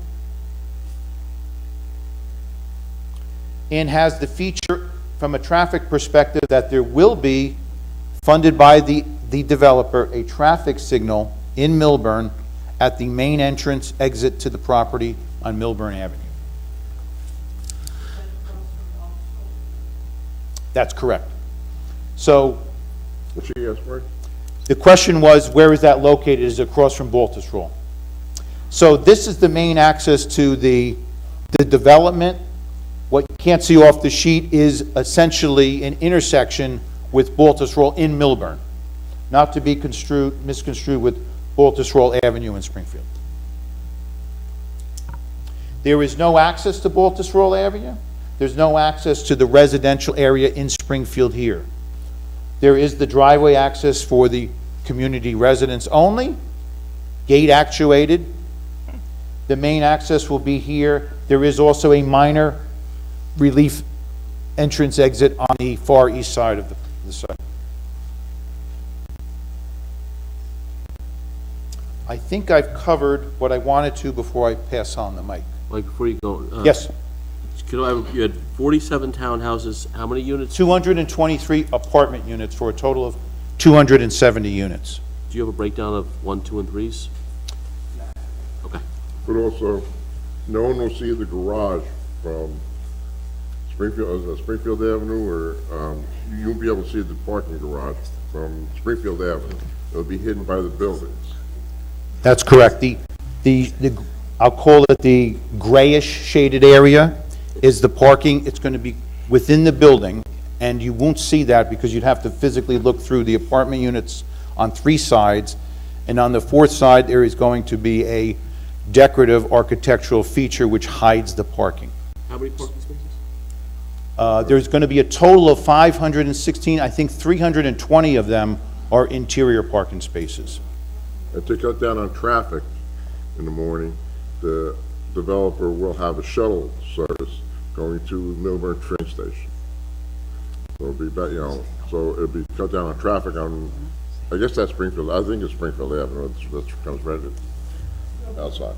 And has the feature from a traffic perspective that there will be, funded by the developer, a traffic signal in Millburn at the main entrance exit to the property on Millburn Avenue. That's correct. So What she asked for? the question was, where is that located? Is it across from Baltus Roll? So this is the main access to the development. What you can't see off the sheet is essentially an intersection with Baltus Roll in Milburn, not to be misconstrued with Baltus Roll Avenue in Springfield. There is no access to Baltus Roll Avenue. There's no access to the residential area in Springfield here. There is the driveway access for the community residents only, gate actuated. The main access will be here. There is also a minor relief entrance exit on the far east side of the site. I think I've covered what I wanted to before I pass on the mic. Mike, before you go. Yes, You had 47 townhouses, how many units? 223 apartment units for a total of 270 units. Do you have a breakdown of 1, 2, and 3s? Okay. But also, no one will see the garage from Springfield Avenue, or you won't be able to see the parking garage from Springfield Avenue. It'll be hidden by the buildings. That's correct. I'll call it the grayish shaded area is the parking. It's going to be within the building, and you won't see that because you'd have to physically look through the apartment units on 3 sides, and on the 4th side, there is going to be a decorative architectural feature which hides the parking. How many parking spaces? There's going to be a total of 516. I think 320 of them are interior parking spaces. And to cut down on traffic in the morning, the developer will have a shuttle service going to Milburn train station. So it'll be back, so it'll be cut down on traffic on, I guess that's Springfield, I think it's Springfield Avenue, that comes right outside.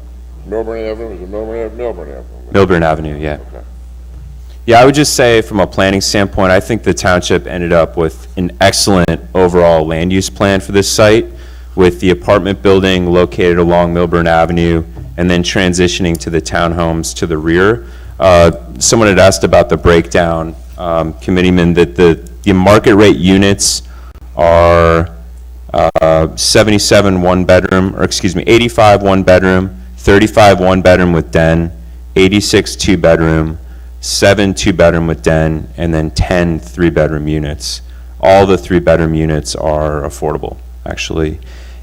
Milburn Avenue, is it Milburn Avenue? Milburn Avenue. Milburn Avenue, yeah. Okay. Yeah, I would just say from a planning standpoint, I think the township ended up with an excellent overall land use plan for this site, with the apartment building located along Milburn Avenue and then transitioning to the townhomes to the rear. Someone had asked about the breakdown, Committeeman, that the market rate units are 77 one-bedroom, or excuse me, 85 one-bedroom, 35 one-bedroom with den, 86 two-bedroom, 7 two-bedroom with den, and then 10 three-bedroom units. All the three-bedroom units are affordable, actually.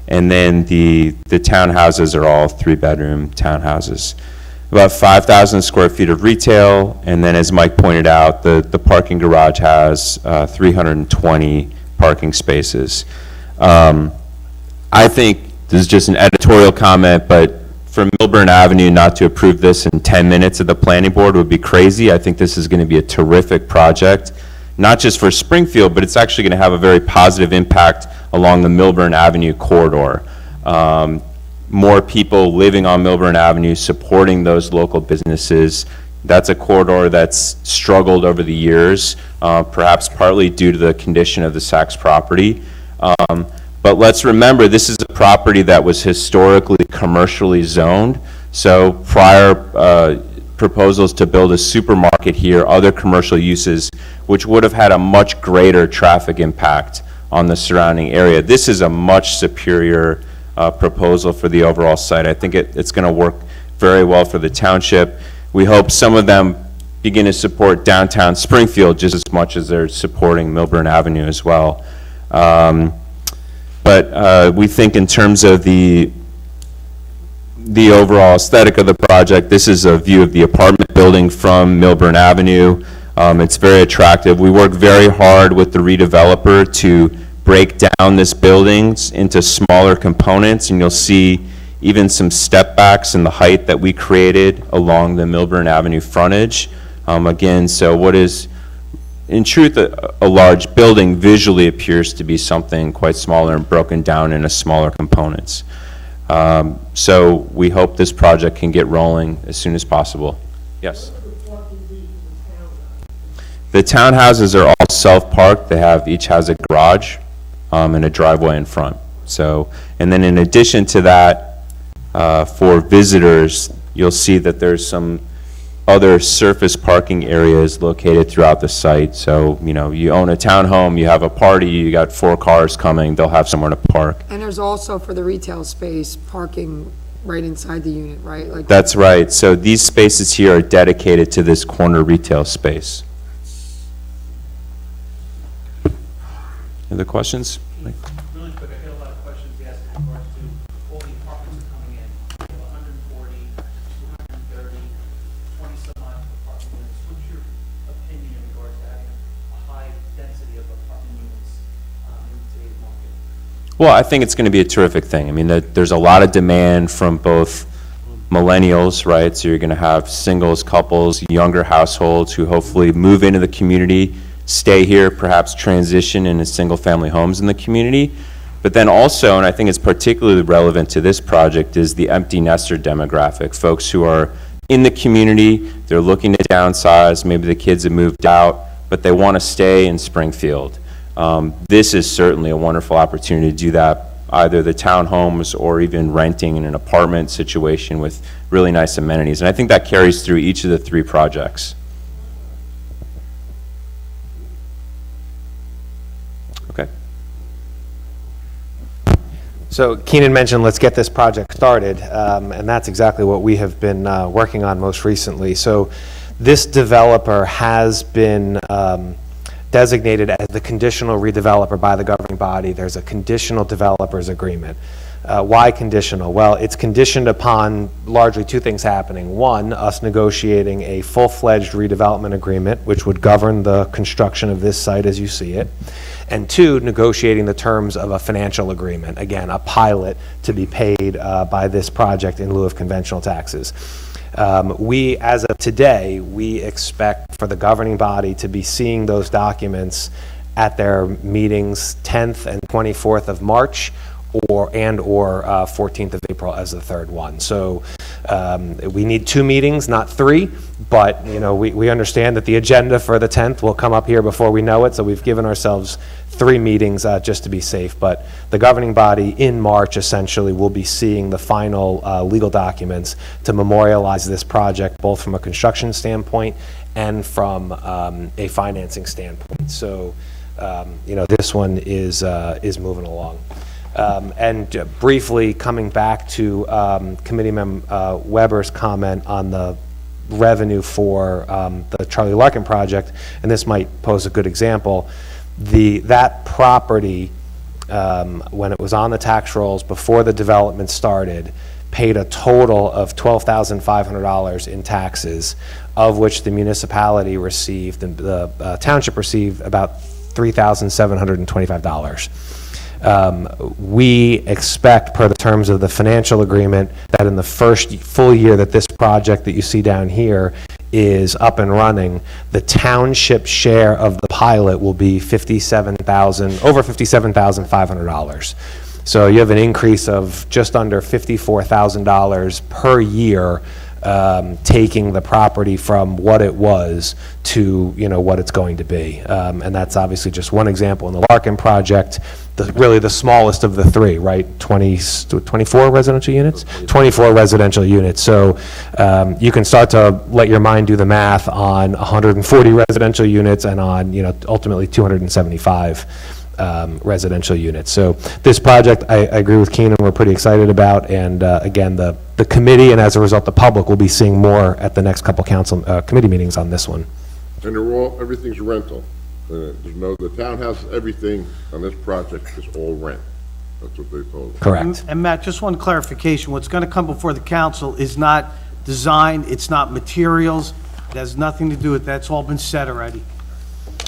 And then the townhouses are all three-bedroom townhouses. About 5,000 square feet of retail, and then as Mike pointed out, the parking garage has 320 parking spaces. I think this is just an editorial comment, but for Milburn Avenue not to approve this in 10 minutes at the planning board would be crazy. I think this is going to be a terrific project, not just for Springfield, but it's actually going to have a very positive impact along the Milburn Avenue corridor. More people living on Milburn Avenue, supporting those local businesses. That's a corridor that's struggled over the years, perhaps partly due to the condition of the Saks property. But let's remember, this is a property that was historically commercially zoned. So prior proposals to build a supermarket here, other commercial uses, which would have had a much greater traffic impact on the surrounding area. This is a much superior proposal for the overall site. I think it's going to work very well for the township. We hope some of them begin to support downtown Springfield just as much as they're supporting Milburn Avenue as well. But we think in terms of the overall aesthetic of the project, this is a view of the apartment building from Milburn Avenue. It's very attractive. We worked very hard with the redeveloper to break down this building into smaller components, and you'll see even some step backs in the height that we created along the Milburn Avenue frontage. Again, so what is in truth a large building visually appears to be something quite smaller and broken down into smaller components. So we hope this project can get rolling as soon as possible. Yes? The townhouses are all self-parked. They each has a garage and a driveway in front. So, and then in addition to that, for visitors, you'll see that there's some other surface parking areas located throughout the site. So, you own a townhome, you have a party, you got 4 cars coming, they'll have somewhere to park. And there's also, for the retail space, parking right inside the unit, right? Like, That's right. So these spaces here are dedicated to this corner retail space. Other questions? Really quick, I get a lot of questions asked in regards to all the apartments that are coming in. We have 140, 230, 20-some odd apartment units. What's your opinion in regards to having a high density of apartment units in today's market? Well, I think it's going to be a terrific thing. I mean, there's a lot of demand from both millennials, right? So you're going to have singles, couples, younger households who hopefully move into the community, stay here, perhaps transition into single-family homes in the community. But then also, and I think it's particularly relevant to this project, is the empty nester demographic, folks who are in the community, they're looking to downsize, maybe the kids have moved out, but they want to stay in Springfield. This is certainly a wonderful opportunity to do that, either the townhomes or even renting in an apartment situation with really nice amenities. And I think that carries through each of the three projects. Okay. So Keenan mentioned, let's get this project started, and that's exactly what we have been working on most recently. So this developer has been designated as the conditional redeveloper by the governing body. There's a conditional developers agreement. Why conditional? Well, it's conditioned upon largely two things happening. One, us negotiating a full-fledged redevelopment agreement, which would govern the construction of this site as you see it. And two, negotiating the terms of a financial agreement, again, a pilot to be paid by this project in lieu of conventional taxes. We, as of today, we expect for the governing body to be seeing those documents at their meetings 10th and 24th of March, or 14th of April as the third one. So we need 2 meetings, not 3, but we understand that the agenda for the 10th will come up here before we know it, so we've given ourselves 3 meetings just to be safe. But the governing body in March essentially will be seeing the final legal documents to memorialize this project, both from a construction standpoint and from a financing standpoint. So this one is moving along. And briefly coming back to Committeeman Weber's comment on the revenue for the Charlie Larkin project, and this might pose a good example, that property, when it was on the tax rolls before the development started, paid a total of $12,500 in taxes, of which the municipality received, the township received about $3,725. We expect, per the terms of the financial agreement, that in the first full year that this project that you see down here is up and running, the township share of the pilot will be over $57,500. So you have an increase of just under $54,000 per year, taking the property from what it was to what it's going to be, and that's obviously just one example in the Larkin project, really the smallest of the 3, right? 24 residential units? 24 residential units. So you can start to let your mind do the math on 140 residential units and on ultimately 275 residential units. So this project, I agree with Keenan, we're pretty excited about, and again, the committee and as a result the public will be seeing more at the next couple council committee meetings on this one. And everything's rental. The town has everything on this project is all rent. That's what they told us. Correct. And Matt, just one clarification, what's going to come before the council is not design, it's not materials, it has nothing to do with, that's all been said already.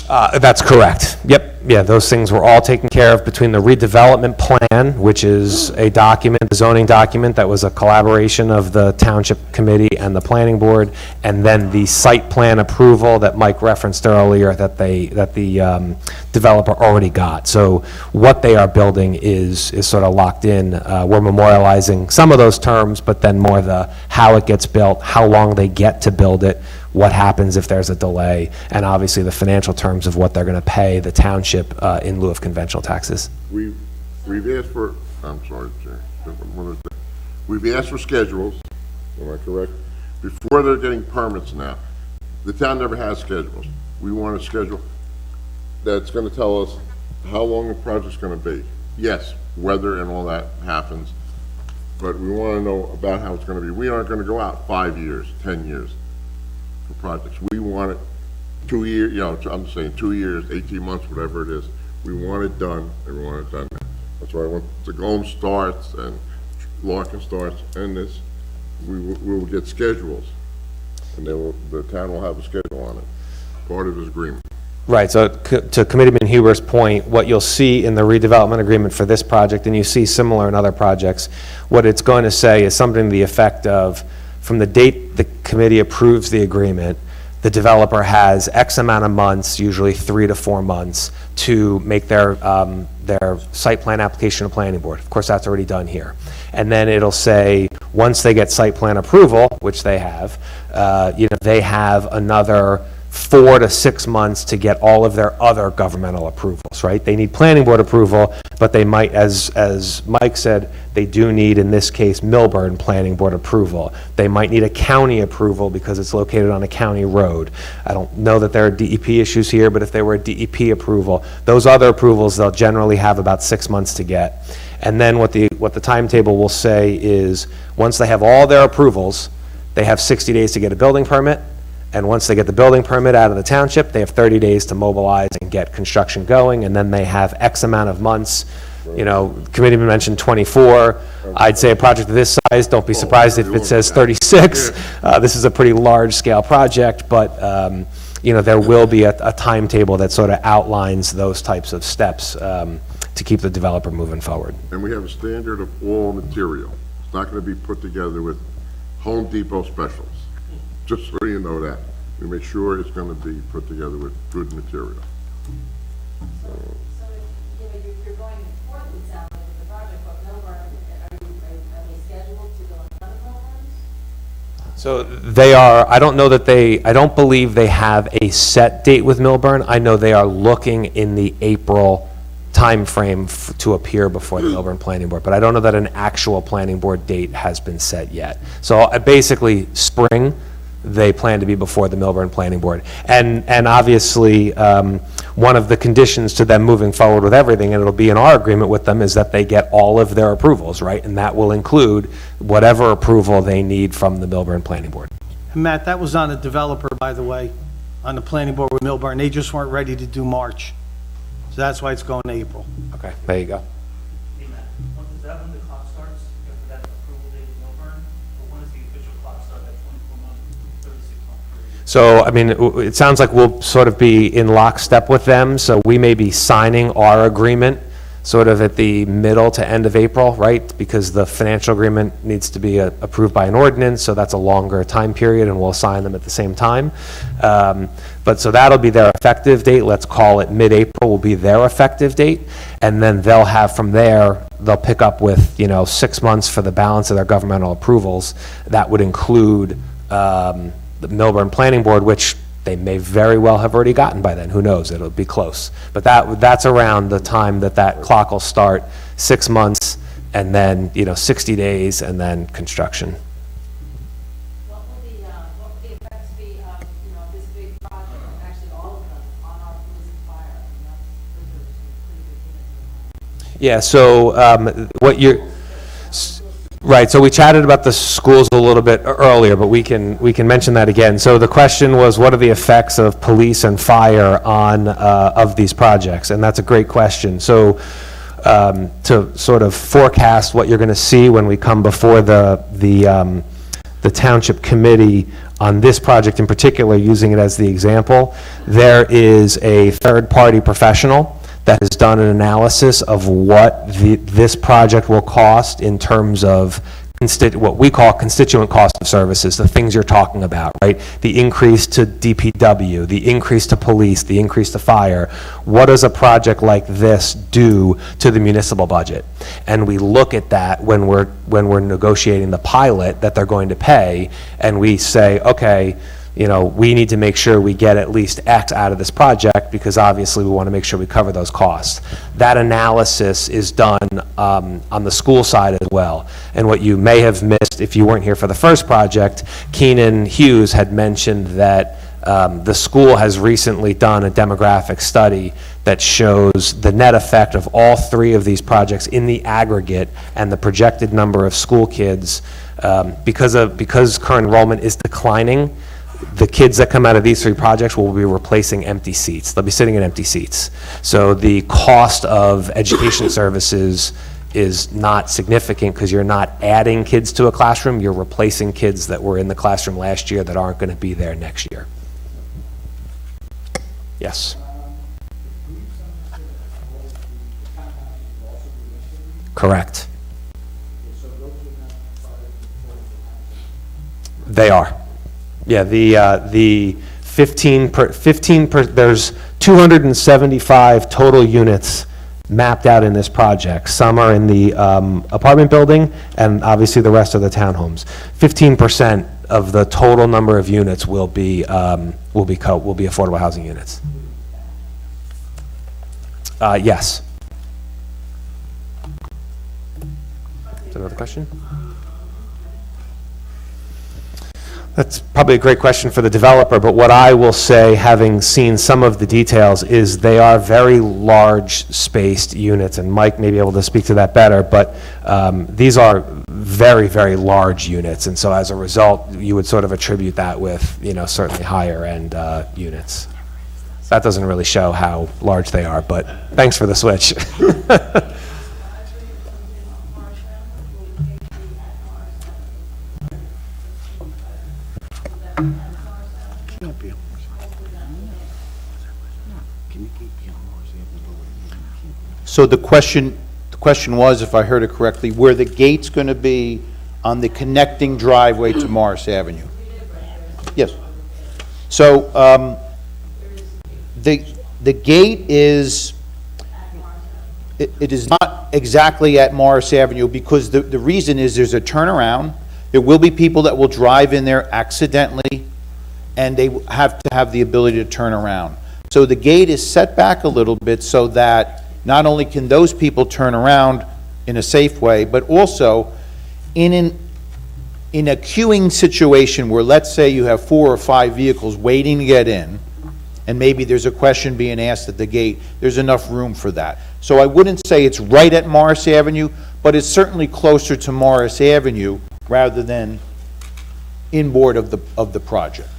That's correct. Yep. Yeah, those things were all taken care of between the redevelopment plan, which is a document, the zoning document that was a collaboration of the township committee and the planning board, and then the site plan approval that Mike referenced earlier that the developer already got. So what they are building is sort of locked in. We're memorializing some of those terms, but then more the how it gets built, how long they get to build it, what happens if there's a delay, and obviously the financial terms of what they're going to pay the township in lieu of conventional taxes. We've asked for, I'm sorry, Chair, we've asked for schedules, am I correct? Before they're getting permits now. The town never has schedules. We want a schedule that's going to tell us how long the project's going to be. Yes, weather and all that happens. but we want to know about how it's going to be. We aren't going to go out 5 years, 10 years for projects. We want it 2 years, you know, I'm saying 2 years, 18 months, whatever it is. We want it done, and we want it done now. That's why I want the Gome starts and Larkin starts and this. We will get schedules, and the town will have a schedule on it, part of this agreement. Right, so to Committeeman Huber's point, what you'll see in the redevelopment agreement for this project, and you see similar in other projects, what it's going to say is something to the effect of, from the date the committee approves the agreement, the developer has X amount of months, usually 3 to 4 months, to make their site plan application to planning board. Of course, that's already done here. And then it'll say, once they get site plan approval, which they have, they have another 4 to 6 months to get all of their other governmental approvals, right? They need planning board approval, but they might, as Mike said, they do need, in this case, Milburn planning board approval. They might need a county approval because it's located on a county road. I don't know that there are DEP issues here, but if there were a DEP approval, those other approvals, they'll generally have about 6 months to get. And then what the timetable will say is, once they have all their approvals, they have 60 days to get a building permit. And once they get the building permit out of the township, they have 30 days to mobilize and get construction going, and then they have X amount of months. You know, committee mentioned 24. I'd say a project of this size, don't be surprised if it says 36. This is a pretty large-scale project, but, there will be a timetable that sort of outlines those types of steps to keep the developer moving forward. And we have a standard of all material. It's not going to be put together with Home Depot specials. Just so you know that. We make sure it's going to be put together with good material. So you're going forward, it sounds like, with the project, but Milburn, are they scheduled to go in front of Milburn? So they are, I don't believe they have a set date with Milburn. I know they are looking in the April timeframe to appear before the Milburn Planning Board, but I don't know that an actual planning board date has been set yet. So basically, spring, they plan to be before the Milburn Planning Board. And obviously, one of the conditions to them moving forward with everything, and it'll be in our agreement with them, is that they get all of their approvals, right? And that will include whatever approval they need from the Milburn Planning Board. And Matt, that was on a developer, by the way, on the planning board with Milburn. They just weren't ready to do March. So that's why it's going to April. Okay, there you go. Hey, Matt, is that when the clock starts, for that approval date with Milburn? Or when is the official clock start, that 24-month, 36-month period? So, I mean, it sounds like we'll sort of be in lockstep with them, so we may be signing our agreement sort of at the middle to end of April, right? Because the financial agreement needs to be approved by an ordinance, so that's a longer time period, and we'll sign them at the same time. But so that'll be their effective date. Let's call it mid-April will be their effective date, and then they'll have from there, they'll pick up with, 6 months for the balance of their governmental approvals. That would include the Milburn Planning Board, which they may very well have already gotten by then. Who knows? It'll be close. But that's around the time that clock will start, 6 months, and then, 60 days, and then construction. What will the effects be of, this big project, actually all of them, on our police and fire? And that's pretty good. Yeah, so what you're... Right, so we chatted about the schools a little bit earlier, but we can mention that again. So the question was, what are the effects of police and fire on, of these projects? And that's a great question. So to sort of forecast what you're going to see when we come before the Township Committee on this project in particular, using it as the example, there is a third-party professional that has done an analysis of what this project will cost in terms of what we call constituent cost of services, the things you're talking about, right? The increase to DPW, the increase to police, the increase to fire. What does a project like this do to the municipal budget? And we look at that when we're negotiating the pilot that they're going to pay, and we say, okay, we need to make sure we get at least X out of this project because obviously we want to make sure we cover those costs. That analysis is done on the school side as well. And what you may have missed if you weren't here for the first project, Keenan Hughes had mentioned that the school has recently done a demographic study that shows the net effect of all three of these projects in the aggregate and the projected number of school kids. Because current enrollment is declining, the kids that come out of these three projects will be replacing empty seats. They'll be sitting in empty seats. So the cost of education services is not significant because you're not adding kids to a classroom, you're replacing kids that were in the classroom last year that aren't going to be there next year. Yes? Correct. They are. Yeah, the 15 there's 275 total units mapped out in this project. Some are in the apartment building, and obviously the rest are the townhomes. 15% of the total number of units will be affordable housing units. Yes. Is there another question? That's probably a great question for the developer, but what I will say, having seen some of the details, is they are very large spaced units, and Mike may be able to speak to that better, but these are very, very large units, and so as a result, you would sort of attribute that with, certainly higher end units. That doesn't really show how large they are, but thanks for the switch. So the question was, if I heard it correctly, where the gate's going to be on the connecting driveway to Morris Avenue? Yes. So the gate is, it is not exactly at Morris Avenue, because the reason is there's a turnaround. There will be people that will drive in there accidentally, and they have to have the ability to turn around. So the gate is set back a little bit so that not only can those people turn around in a safe way, but also in a queuing situation where, let's say you have 4 or 5 vehicles waiting to get in, and maybe there's a question being asked at the gate, there's enough room for that. So I wouldn't say it's right at Morris Avenue, but it's certainly closer to Morris Avenue rather than inboard of the project.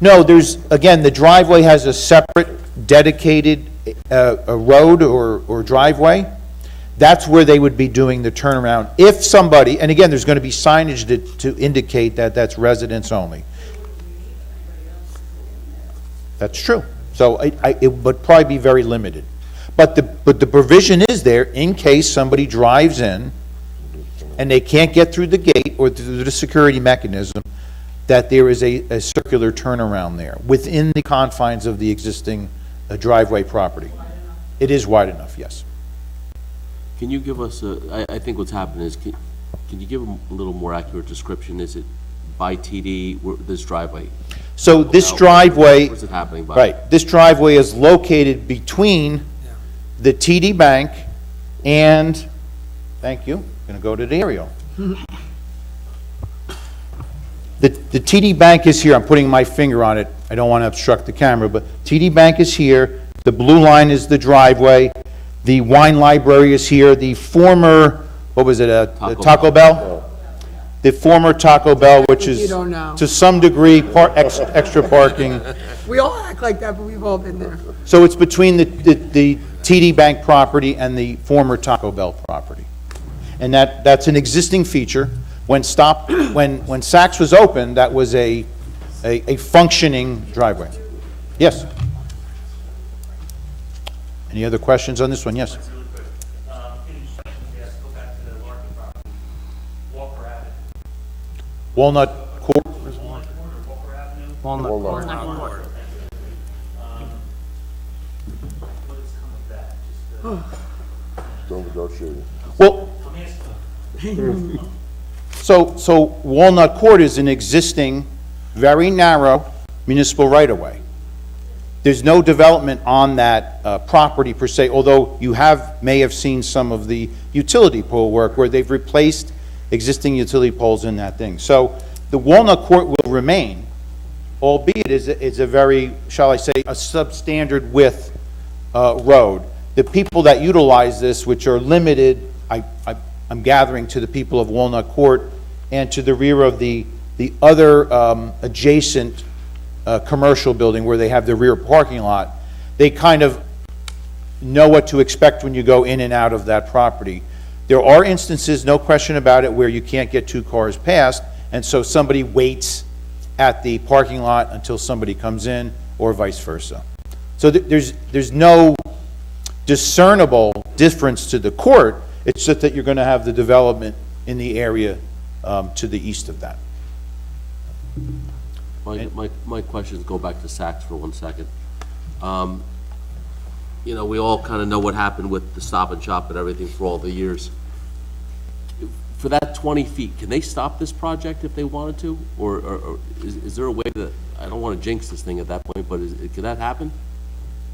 No, again, the driveway has a separate dedicated a road or driveway. That's where they would be doing the turnaround. If somebody, and again, there's going to be signage to indicate that that's residents only. That's true. So it would probably be very limited. But the provision is there in case somebody drives in and they can't get through the gate or through the security mechanism, that there is a circular turnaround there within the confines of the existing driveway property. It is wide enough, yes. Can you give us I think what's happened is, can you give a little more accurate description? Is it by TD, this driveway? So this driveway, Where's it happening by? right, this driveway is located between the TD Bank and, thank you, going to go to the aerial. The TD Bank is here. I'm putting my finger on it. I don't want to obstruct the camera, but TD Bank is here. The blue line is the driveway. The wine library is here. The former, what was it, Taco Bell? The former Taco Bell, which is, You don't know. to some degree, extra parking. We all act like that, but we've all been there. So it's between the TD Bank property and the former Taco Bell property. And that's an existing feature. When Saks was open, that was a functioning driveway. Yes? Any other questions on this one? Yes? Really quick. Any questions, yes, go back to the Larkin property, Walker Avenue. Walnut Court? Walnut Court or Walker Avenue? Walnut Court. What has come of that? Just, Don't negotiate. Well, I'm asking. so Walnut Court is an existing, very narrow municipal right-of-way. There's no development on that property per se, although you may have seen some of the utility pole work where they've replaced existing utility poles in that thing. So the Walnut Court will remain, albeit is a very, shall I say, a substandard width road. The people that utilize this, which are limited, I'm gathering to the people of Walnut Court and to the rear of the other adjacent commercial building where they have the rear parking lot, they kind of know what to expect when you go in and out of that property. There are instances, no question about it, where you can't get two cars past, and so somebody waits at the parking lot until somebody comes in, or vice versa. So there's no discernible difference to the court. It's just that you're going to have the development in the area to the east of that. My questions go back to Saks for 1 second. You know, we all kind of know what happened with the Stop and Shop and everything for all the years. For that 20 feet, can they stop this project if they wanted to? Or is there a way that, I don't want to jinx this thing at that point, but can that happen?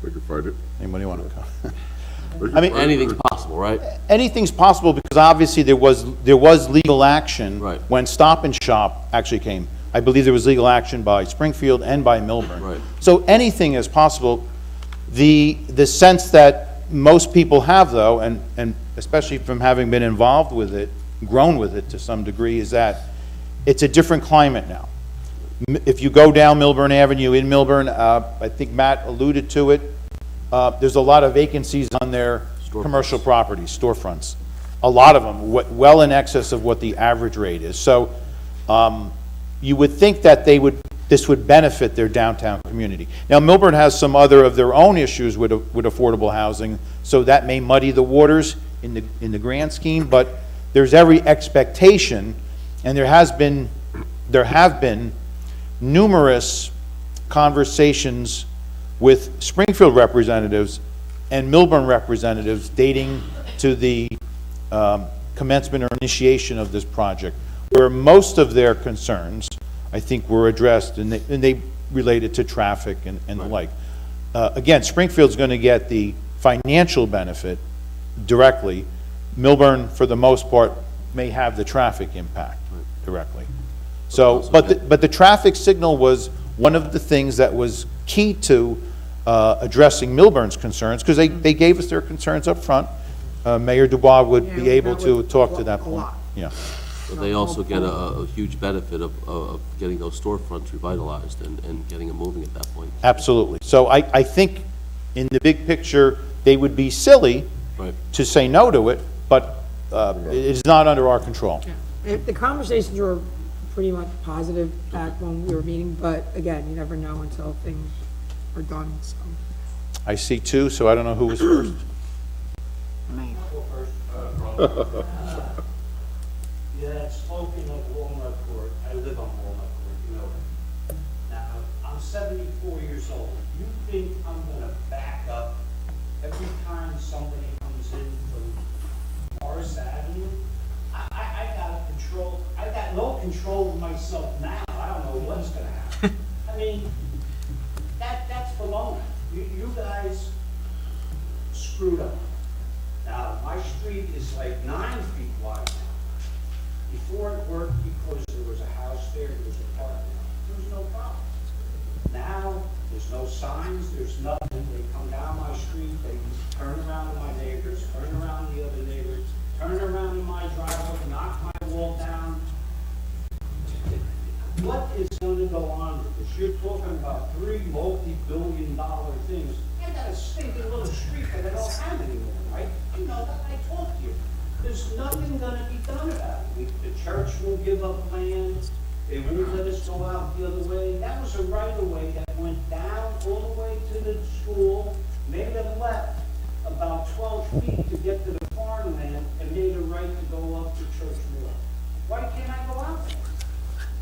They could fight it. Anybody want to come? I mean, Anything's possible, right? Anything's possible because obviously there was legal action Right. when Stop and Shop actually came. I believe there was legal action by Springfield and by Milburn. Right. So anything is possible. The sense that most people have, though, and especially from having been involved with it, grown with it to some degree, is that it's a different climate now. If you go down Milburn Avenue in Milburn, I think Matt alluded to it, there's a lot of vacancies on their commercial properties, storefronts. A lot of them, well in excess of what the average rate is. So you would think that this would benefit their downtown community. Now, Milburn has some other of their own issues with affordable housing, so that may muddy the waters in the grand scheme, but there's every expectation, and there have been numerous conversations with Springfield representatives and Milburn representatives dating to the commencement or initiation of this project, where most of their concerns, I think, were addressed, and they related to traffic and the like. Again, Springfield's going to get the financial benefit directly. Milburn, for the most part, may have the traffic impact directly. So, but the traffic signal was one of the things that was key to addressing Milburn's concerns, because they gave us their concerns up front. Mayor Dubois would be able to talk to that point. Yeah. But they also get a huge benefit of getting those storefronts revitalized and getting them moving at that point. Absolutely. So I think in the big picture, they would be silly to say no to it, but it is not under our control. The conversations were pretty much positive back when we were meeting, but again, you never know until things are done, so. I see two, so I don't know who was first. Yeah, spoken of Walnut Court, I live on Walnut Court, you know that. Now, I'm 74 years old. You think I'm gonna back up every time somebody comes in from Morris Avenue? I got no control of myself now. I don't know what's gonna happen. I mean, that's baloney. You guys screwed up. Now, my street is like 9 feet wide now. Before it worked because there was a house there was a park there. There was no problem. Now, there's no signs, there's nothing. They come down my street, they turn around to my neighbors, turn around to the other neighbors, turn around in my driveway, knock my wall down. What is going to go on with this? You're talking about 3 multi-billion-dollar things. I got a stinking little street that I don't have anymore, right? You know that, I talked to you. There's nothing going to be done about it. The church will give up land. They won't let us go out the other way. That was a right-of-way that went down all the way to the school, made a left about 12 feet to get to the farmland, and made a right to go up to Church Road. Why can't I go out there?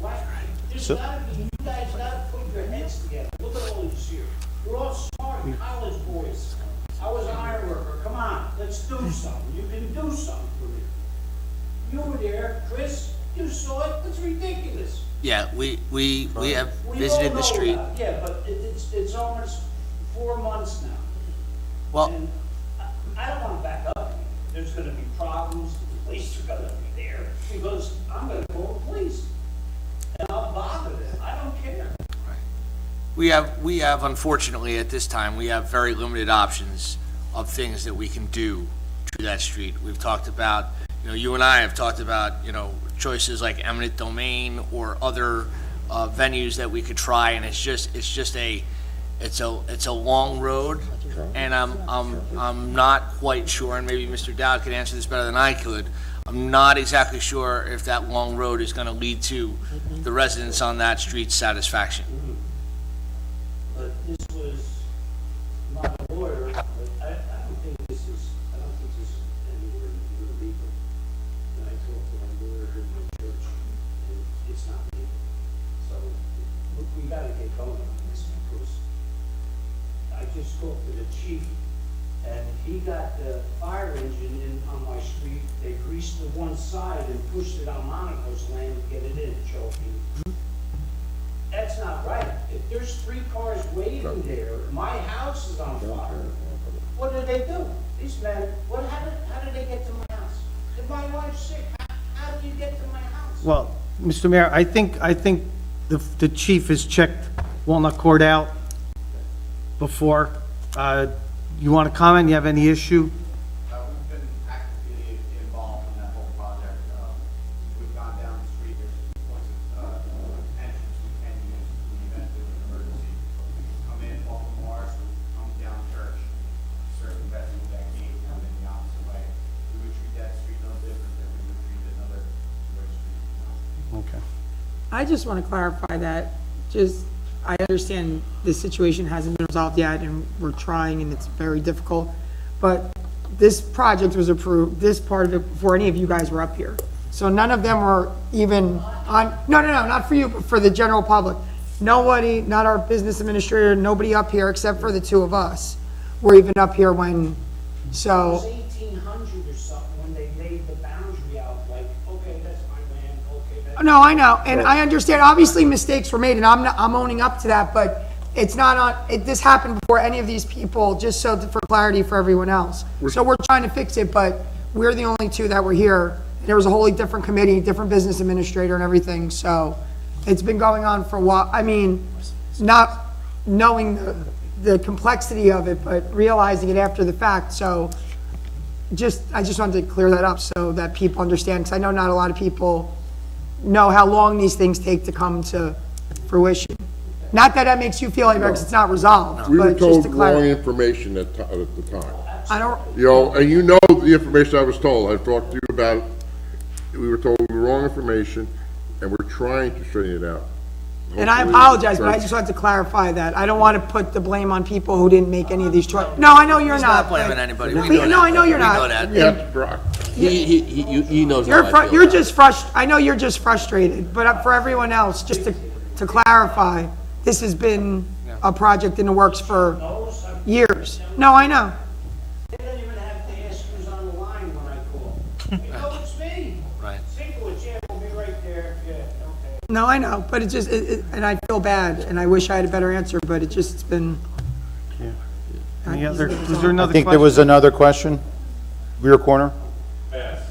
Why? There's gotta be, you guys gotta put your heads together. Look at all these here. We're all smart college boys. I was an iron worker. Come on, let's do something. You can do something for me. You were there, Chris. You saw it. It's ridiculous. Yeah, we have visited the street. Yeah, but it's almost 4 months now. Well, And I don't want to back up. There's going to be problems. The police are going to be there because I'm going to call the police. And I'll bother them. I don't care. we have unfortunately at this time, we have very limited options of things that we can do to that street. We've talked about, you and I have talked about, choices like eminent domain or other venues that we could try, and it's a long road, and I'm not quite sure, and maybe Mr. Dowd could answer this better than I could. I'm not exactly sure if that long road is going to lead to the residents on that street's satisfaction. But this was not a lawyer, but I don't think this is anywhere near legal. And I talked to my lawyer in my church, and it's not legal. So we gotta get going on this, because I just talked to the chief, and he got the fire engine in on my street. They greased the one side and pushed it on Monica's land to get it in, choking. That's not right. If there's 3 cars waiting there, my house is on fire. What do they do? These men, how did they get to my house? If my wife's sick, how do you get to my house? Well, Mr. Mayor, I think the chief has checked Walnut Court out before. You want to comment? You have any issue? We've been actively involved in that whole project. We've gone down the street, there's points of entrance we can use in the event of an emergency. Come in off of Mars, come down Church, circumvent that gate, come in the opposite way. We would treat that street no different than we would treat another two-way street. Okay. I just want to clarify that, I understand this situation hasn't been resolved yet, and we're trying, and it's very difficult, but this project was approved, this part of it, before any of you guys were up here. So none of them were even on, no, not for you, but for the general public. Nobody, not our business administrator, nobody up here, except for the 2 of us, were even up here when, It so. was 1800 or something when they laid the boundary out, like, okay, that's my land, okay, that's. No, I know, and I understand, obviously mistakes were made, and I'm owning up to that, but it's not on, this happened before any of these people, just so for clarity for everyone else. So we're trying to fix it, but we're the only 2 that were here. There was a wholly different committee, different business administrator and everything, so it's been going on for a while. I mean, not knowing the complexity of it, but realizing it after the fact, so I just wanted to clear that up so that people understand, because I know not a lot of people know how long these things take to come to fruition. Not that that makes you feel any better, because it's not resolved, We were but just told to wrong clarify. information at the time. I don't, And you know the information I was told. I've talked to you about it. We were told the wrong information, and we're trying to straighten it out. and I Hopefully- apologize, but I just wanted to clarify that. I don't want to put the blame on people who didn't make any of these choices. No, I know you're He's not. not blaming but- anybody. We know No, I know you're We know not. that. Yeah, Brock. He knows how You're, I feel. you're just I know you're just frustrated, but for everyone else, just to clarify, this has been a project in the works for years. No, I know. They don't even have to ask who's on the line when I call. They know it's me. Right. Simple, yeah, we'll be right there, yeah, okay. No, I know, but and I feel bad, and I wish I had a better answer, but it's been. Any other, was there another I think there question? was another question. Rear corner?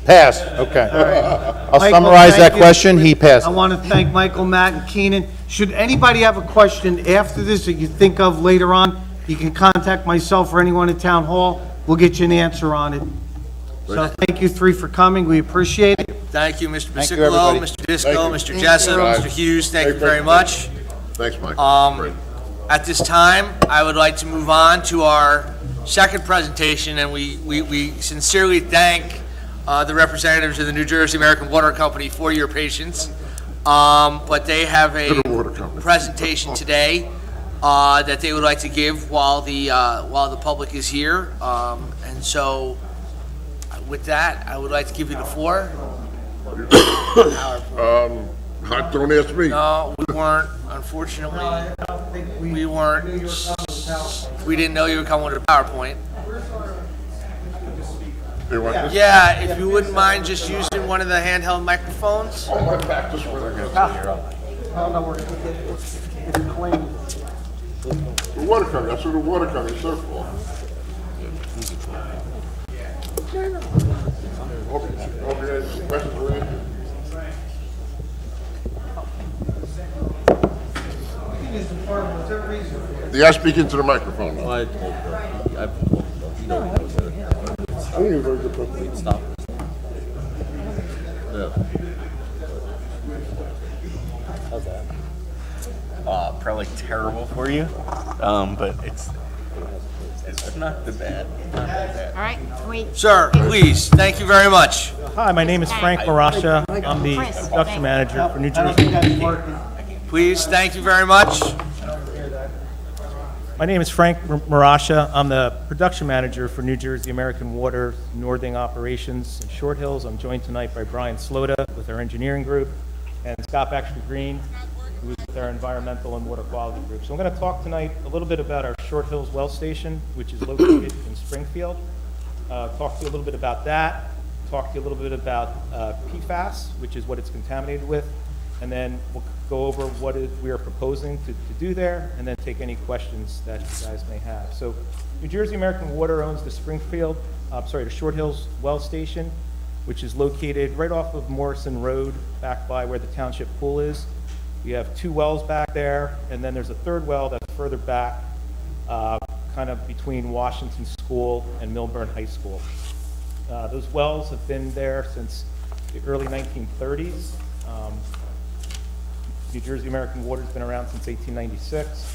Pass. Okay. I'll Michael, summarize thank that you. question. He passed. I want to thank Michael, Matt, and Keenan. Should anybody have a question after this that you think of later on, you can contact myself or anyone at Town Hall. We'll get you an answer on it. So thank you 3 for coming. We appreciate it. Thank you, Mr. Thank you, Bisichillo, everybody. Mr. Disco, Thank you. Mr. Jessup, Thank you. Mr. Hughes, thank you Thank very you. much. Thanks, Mike. At this time, I would like to move on to our second presentation, and we sincerely thank the representatives of the New Jersey American Water Company for your patience. But they have a Water Company. presentation today that they would like to give while the public is here. And so, with that, I would like to give you the floor. Don't ask me. No, we weren't, unfortunately, we weren't, we didn't know you were coming with a PowerPoint. You want this? Yeah, if you wouldn't mind just using one of the handheld microphones. Oh, my back this way. The water company, that's what the water company's there for. Hope you guys questions for me. Is the part, was there a reason You gotta speak into the microphone. Well, I told her, I've told him, he knows it. I think you're very good person. Stop this. Yeah. How's that? Probably terrible for you, but it's not the bad. Not that bad. All right, wait. Sir, please, thank you very much. Hi, my name is Frank Marasha. I'm the Chris, production manager for New I don't Jersey. think that's working. Please, thank you very much. My name is Frank Marasha. I'm the production manager for New Jersey American Water Northing Operations in Short Hills. I'm joined tonight by Brian Slota with our engineering group and Scott Baxter Green, who is with our environmental and water quality group. So I'm going to talk tonight a little bit about our Short Hills well station, which is located in Springfield. Talk to you a little bit about that. Talk to you a little bit about PFAS, which is what it's contaminated with, and then we'll go over what we are proposing to do there, and then take any questions that you guys may have. So New Jersey American Water owns the the Short Hills well station, which is located right off of Morrison Road, back by where the Township pool is. We have 2 wells back there, and then there's a 3rd well that's further back, kind of between Washington School and Milburn High School. Those wells have been there since the early 1930s. New Jersey American Water's been around since 1896.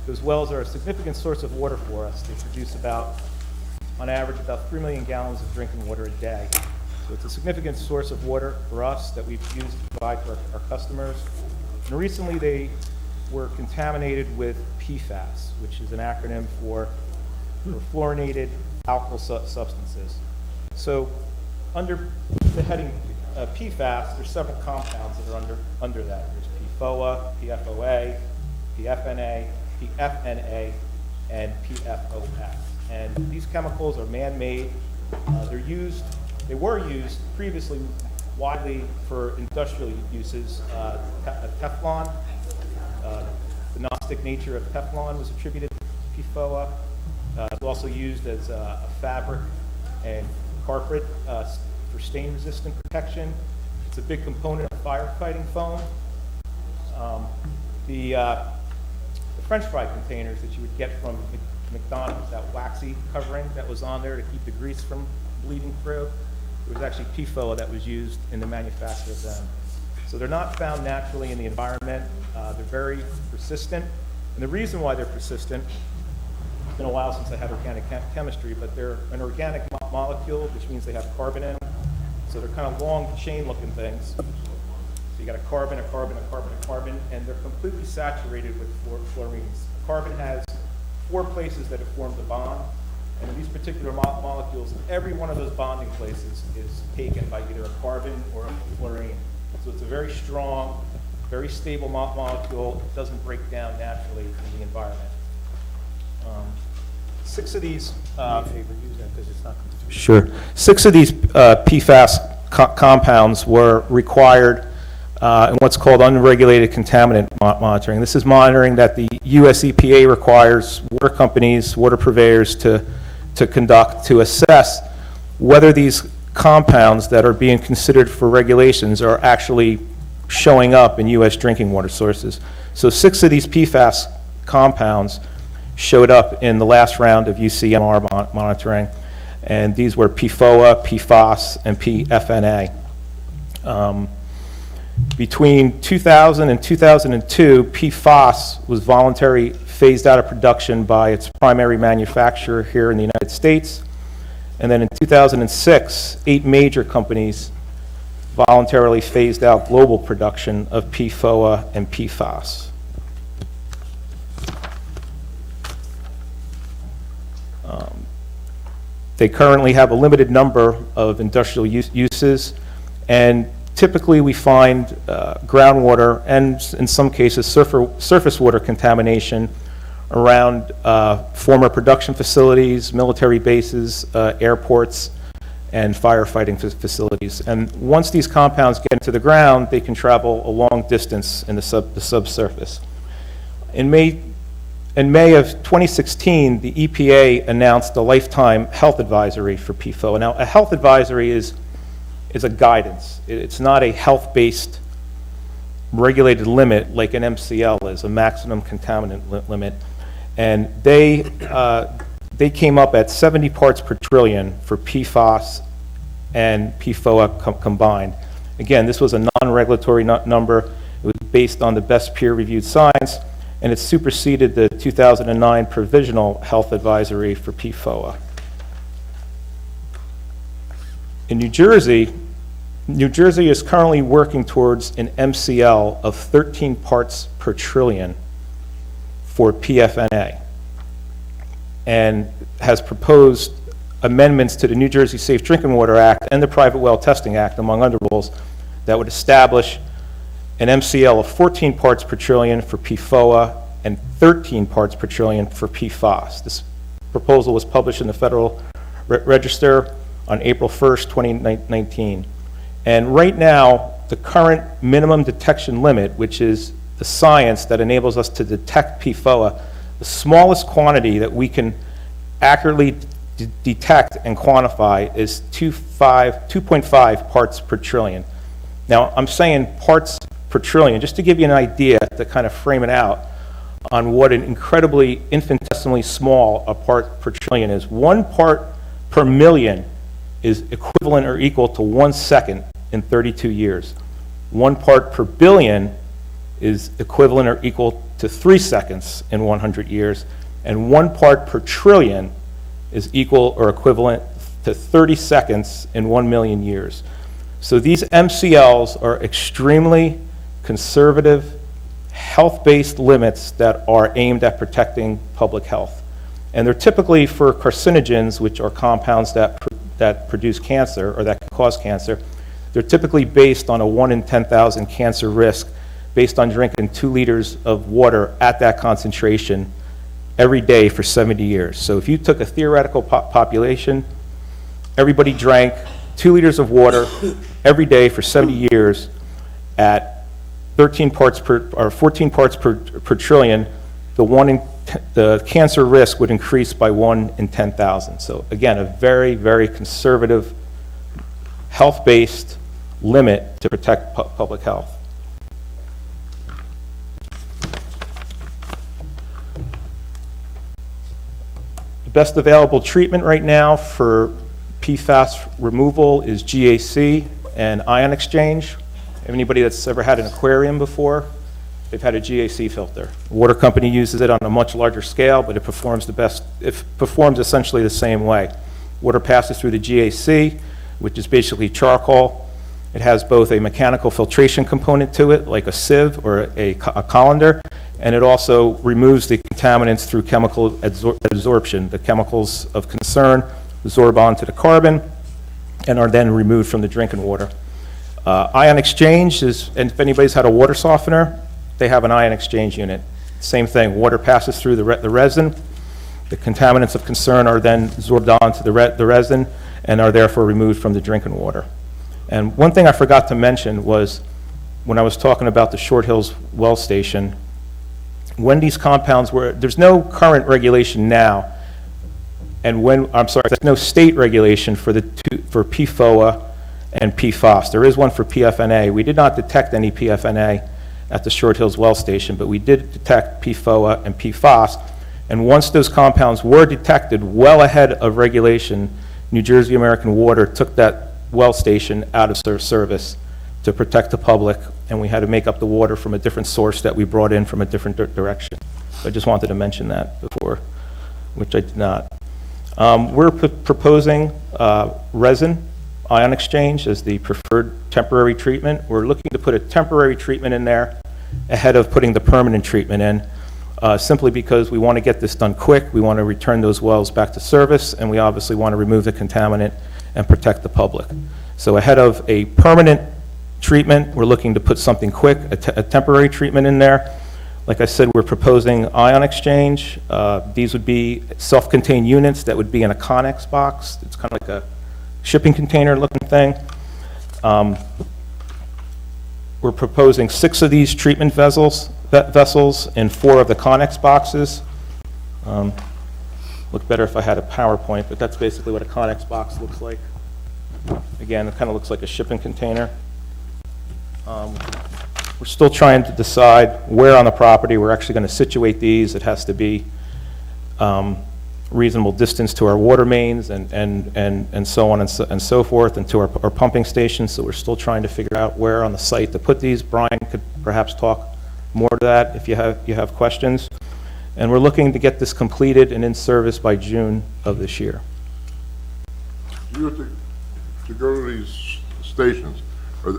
Those wells are a significant source of water for us. They produce on average, about 3 million gallons of drinking water a day. So it's a significant source of water for us that we've used to provide for our customers. And recently they were contaminated with PFAS, which is an acronym for fluorinated alkyl substances. So under the heading PFAS, there's several compounds that are under that. There's PFOA, PFOA, PFNA, PFNA, and PFOS. And these chemicals are man-made. They were used previously widely for industrial uses. Teflon, the non-stick nature of Teflon was attributed to PFOA. It's also used as a fabric and carpet for stain-resistant protection. It's a big component of firefighting foam. The French fry containers that you would get from McDonald's, that waxy covering that was on there to keep the grease from bleeding through, it was actually PFOA that was used in the manufacture of them. So they're not found naturally in the environment. They're very persistent. And the reason why they're persistent, it's been a while since I had organic chemistry, but they're an organic molecule, which means they have carbon in them. So they're kind of long chain-looking things. So you got a carbon, a carbon, a carbon, a carbon, and they're completely saturated with fluorines. Carbon has 4 places that it forms a bond, and in these particular molecules, every one of those bonding places is taken by either a carbon or a fluorine. So it's a very strong, very stable molecule. It doesn't break down naturally in the environment. 6 of these, Sure. 6 of these PFAS compounds were required in what's called unregulated contaminant monitoring. This is monitoring that the US EPA requires water companies, water purveyors to conduct to assess whether these compounds that are being considered for regulations are actually showing up in US drinking water sources. So 6 of these PFAS compounds showed up in the last round of UCMR monitoring, and these were PFOA, PFOS, and PFNA. Between 2000 and 2002, PFOS was voluntarily phased out of production by its primary manufacturer here in the United States. And then in 2006, 8 major companies voluntarily phased out global production of PFOA and PFOS. They currently have a limited number of industrial uses, and typically we find groundwater and in some cases surface water contamination around former production facilities, military bases, airports, and firefighting facilities. And once these compounds get into the ground, they can travel a long distance in the subsurface. In May of 2016, the EPA announced a lifetime health advisory for PFOA. Now, a health advisory is a guidance. It's not a health-based regulated limit like an MCL is, a maximum contaminant limit. And they came up at 70 parts per trillion for PFAS and PFOA combined. Again, this was a non-regulatory number. It was based on the best peer-reviewed science, and it superseded the 2009 provisional health advisory for PFOA. In New Jersey is currently working towards an MCL of 13 parts per trillion for PFNA, and has proposed amendments to the New Jersey Safe Drinking Water Act and the Private Well Testing Act, among other rules, that would establish an MCL of 14 parts per trillion for PFOA and 13 parts per trillion for PFAS. This proposal was published in the Federal Register on April 1st, 2019. And right now, the current minimum detection limit, which is the science that enables us to detect PFOA, the smallest quantity that we can accurately detect and quantify is 2.5 parts per trillion. Now, I'm saying parts per trillion, just to give you an idea, to kind of frame it out on what an incredibly infinitesimally small a part per trillion is. 1 part per million is equivalent or equal to 1 second in 32 years. 1 part per billion is equivalent or equal to 3 seconds in 100 years. And 1 part per trillion is equal or equivalent to 30 seconds in 1 million years. So these MCLs are extremely conservative, health-based limits that are aimed at protecting public health. And they're typically for carcinogens, which are compounds that produce cancer or that can cause cancer. They're typically based on a 1 in 10,000 cancer risk based on drinking 2 liters of water at that concentration every day for 70 years. So if you took a theoretical population, everybody drank 2 liters of water every day for 70 years at 13 parts per, or 14 parts per trillion, the cancer risk would increase by 1 in 10,000. So again, a very, very conservative, health-based limit to protect public health. The best available treatment right now for PFAS removal is GAC and ion exchange. Anybody that's ever had an aquarium before, they've had a GAC filter. The water company uses it on a much larger scale, but it performs essentially the same way. Water passes through the GAC, which is basically charcoal. It has both a mechanical filtration component to it, like a sieve or a colander, and it also removes the contaminants through chemical absorption. The chemicals of concern absorb onto the carbon and are then removed from the drinking water. Ion exchange is, and if anybody's had a water softener, they have an ion exchange unit. Same thing, water passes through the resin. The contaminants of concern are then absorbed onto the resin and are therefore removed from the drinking water. And one thing I forgot to mention was when I was talking about the Short Hills well station, when these compounds were, there's no current regulation now, and there's no state regulation for PFOA and PFAS. There is one for PFNA. We did not detect any PFNA at the Short Hills well station, but we did detect PFOA and PFAS. And once those compounds were detected well ahead of regulation, New Jersey American Water took that well station out of service to protect the public, and we had to make up the water from a different source that we brought in from a different direction. I just wanted to mention that before, which I did not. We're proposing resin ion exchange as the preferred temporary treatment. We're looking to put a temporary treatment in there ahead of putting the permanent treatment in, simply because we want to get this done quick. We want to return those wells back to service, and we obviously want to remove the contaminant and protect the public. So ahead of a permanent treatment, we're looking to put something quick, a temporary treatment in there. Like I said, we're proposing ion exchange. These would be self-contained units that would be in a Connex box. It's kind of like a shipping container looking thing. We're proposing 6 of these treatment vessels in 4 of the Connex boxes. Look better if I had a PowerPoint, but that's basically what a Connex box looks like. Again, it kind of looks like a shipping container. We're still trying to decide where on the property we're actually going to situate these. It has to be reasonable distance to our water mains and so on and so forth, and to our pumping stations, so we're still trying to figure out where on the site to put these. Brian could perhaps talk more to that if you have questions. And we're looking to get this completed and in service by June of this year. You have to go to these stations,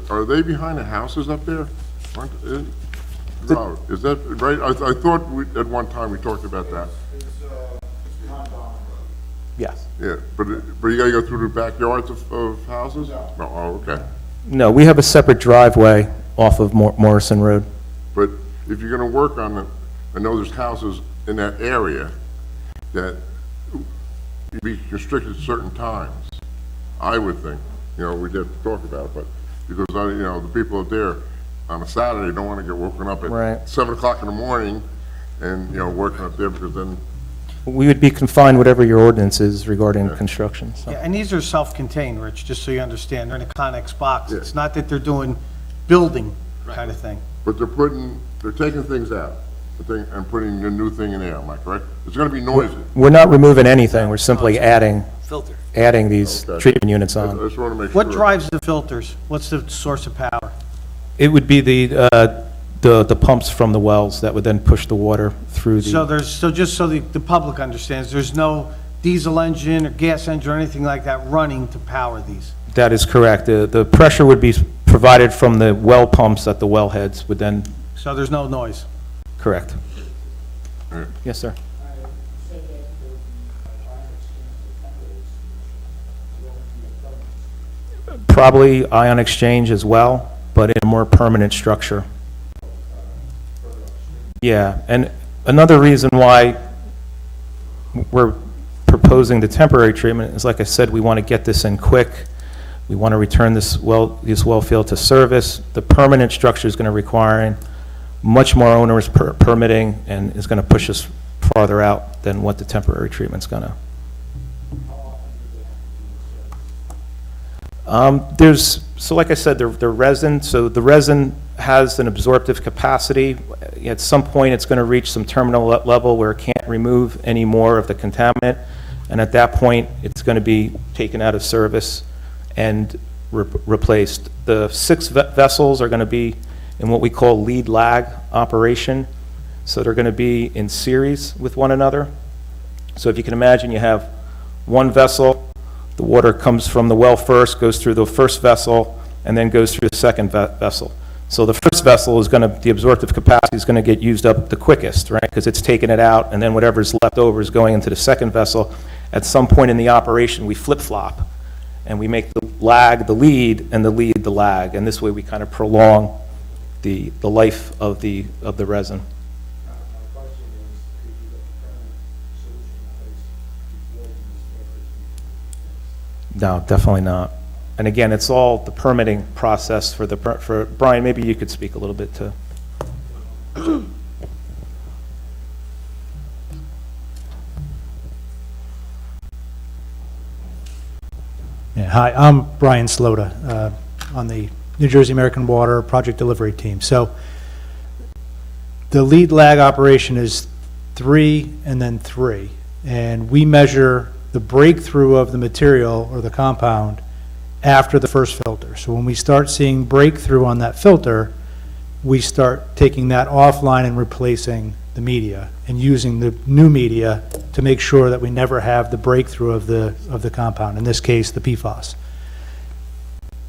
are they behind the houses up there? Robert, is that right? I thought at one time we talked about that. Yes. Yeah, but you gotta go through the backyards of houses? No. Oh, okay. No, we have a separate driveway off of Morrison Road. But if you're gonna work on it, I know there's houses in that area that you'd be restricted at certain times. I would think, we'd have to talk about it, but because the people up there on a Saturday don't wanna get woken up Right. at 7 o'clock in the morning and, working up there, because then, We would be confined whatever your ordinance is regarding construction, so. Yeah, and these are self-contained, Rich, just so you understand. They're in a Connex box. Yeah. It's not that they're doing building kind of thing. but they're taking things out, and putting a new thing in there, am I correct? It's gonna be noisy. We're not removing anything, we're simply adding Filter. these Okay. treatment units I on. just wanna make sure. What drives the filters? What's the source of power? It would be the pumps from the wells that would then push the water through So the, just so the public understands, there's no diesel engine or gas engine or anything like that running to power these? that is correct. The pressure would be provided from the well pumps at the wellheads would then, So there's no noise? correct. Yes, sir. Probably ion exchange as well, but in a more permanent structure. Yeah, and another reason why we're proposing the temporary treatment is, like I said, we want to get this in quick. We want to return this well field to service. The permanent structure is going to require much more onerous permitting and is going to push us farther out than what the temporary treatment's going to. So like I said, they're resin, so the resin has an absorptive capacity. At some point, it's going to reach some terminal level where it can't remove any more of the contaminant, and at that point, it's going to be taken out of service and replaced. The 6 vessels are going to be in what we call lead lag operation, so they're going to be in series with one another. So if you can imagine, you have one vessel. The water comes from the well first, goes through the first vessel, and then goes through the second vessel. So the first vessel is the absorptive capacity is going to get used up the quickest, right? Because it's taking it out, and then whatever's left over is going into the second vessel. At some point in the operation, we flip-flop, and we make the lag the lead, and the lead the lag. And this way, we kind of prolong the life of the resin. No, definitely not. And again, it's all the permitting process for Brian, maybe you could speak a little bit to. Yeah, hi, I'm Brian Slota, on the New Jersey American Water Project Delivery Team. So the lead lag operation is 3 and then 3, and we measure the breakthrough of the material or the compound after the first filter. So when we start seeing breakthrough on that filter, we start taking that offline and replacing the media and using the new media to make sure that we never have the breakthrough of the compound, in this case, the PFAS.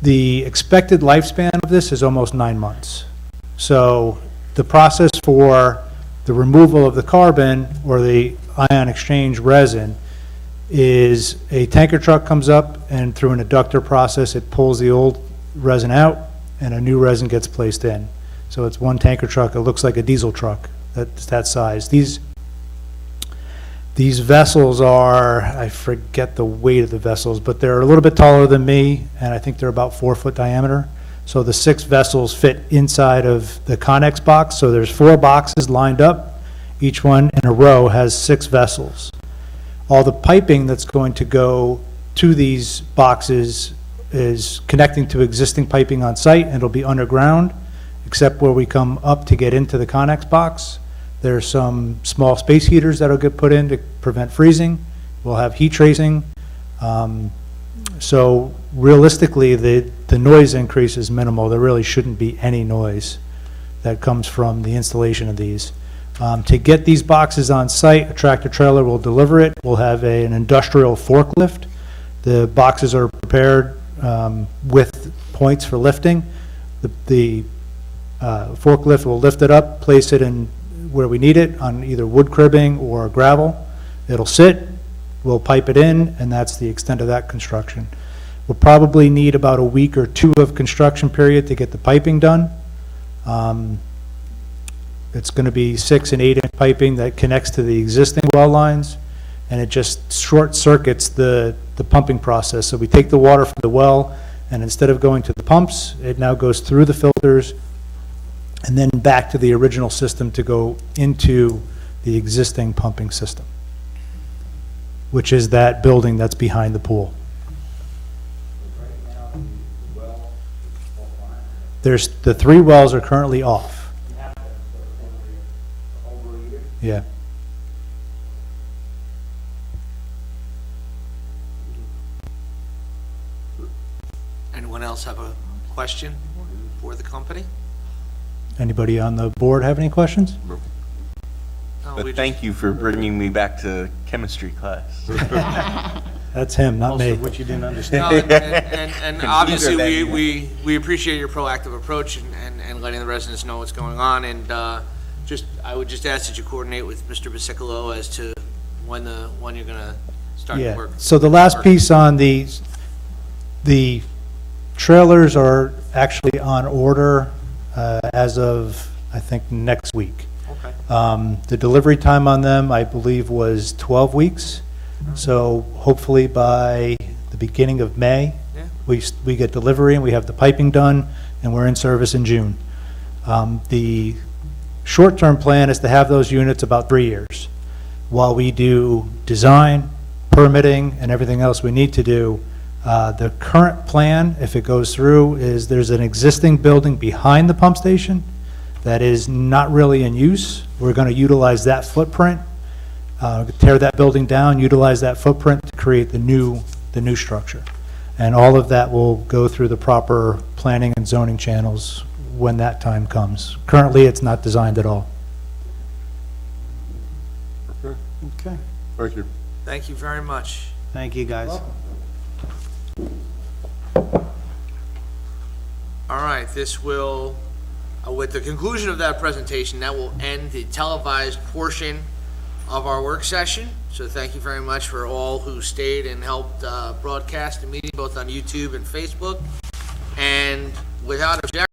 The expected lifespan of this is almost 9 months. So the process for the removal of the carbon or the ion exchange resin is a tanker truck comes up, and through an adductor process, it pulls the old resin out and a new resin gets placed in. So it's one tanker truck. It looks like a diesel truck. That's that size. These vessels are, I forget the weight of the vessels, but they're a little bit taller than me, and I think they're about 4 foot diameter. So the 6 vessels fit inside of the Connex box. So there's 4 boxes lined up. Each one in a row has 6 vessels. All the piping that's going to go to these boxes is connecting to existing piping on site, and it'll be underground, except where we come up to get into the Connex box. There's some small space heaters that'll get put in to prevent freezing. We'll have heat tracing. So realistically, the noise increase is minimal. There really shouldn't be any noise that comes from the installation of these. To get these boxes on site, a tractor trailer will deliver it. We'll have an industrial forklift. The boxes are prepared with points for lifting. The forklift will lift it up, place it in where we need it on either wood cribbing or gravel. It'll sit, we'll pipe it in, and that's the extent of that construction. We'll probably need about a week or two of construction period to get the piping done. It's going to be 6 and 8 inch piping that connects to the existing well lines, and it just short circuits the pumping process. So we take the water from the well, and instead of going to the pumps, it now goes through the filters and then back to the original system to go into the existing pumping system, which is that building that's behind the pool. The 3 wells are currently off. Yeah. Anyone else have a question for the company? Anybody on the board have any questions? No, But we thank you for bringing me back to chemistry class. That's him, not me. What you didn't No, understand. and obviously, we appreciate your proactive approach and letting the residents know what's going on, and I would just ask that you coordinate with Mr. Basicolo as to when you're gonna start Yeah, work. so the last piece on the trailers are actually on order as of, I think, next week. Okay. The delivery time on them, I believe, was 12 weeks. So hopefully by the beginning of May, Yeah. we get delivery and we have the piping done, and we're in service in June. The short-term plan is to have those units about 3 years, while we do design, permitting, and everything else we need to do. The current plan, if it goes through, is there's an existing building behind the pump station that is not really in use. We're going to utilize that footprint, tear that building down, utilize that footprint to create the new structure. And all of that will go through the proper planning and zoning channels when that time comes. Currently, it's not designed at all. Okay, Okay, thank you. Thank you very much. thank you, guys. All right, this will, with the conclusion of that presentation, that will end the televised portion of our work session. So thank you very much for all who stayed and helped broadcast the meeting both on YouTube and Facebook. And without objection,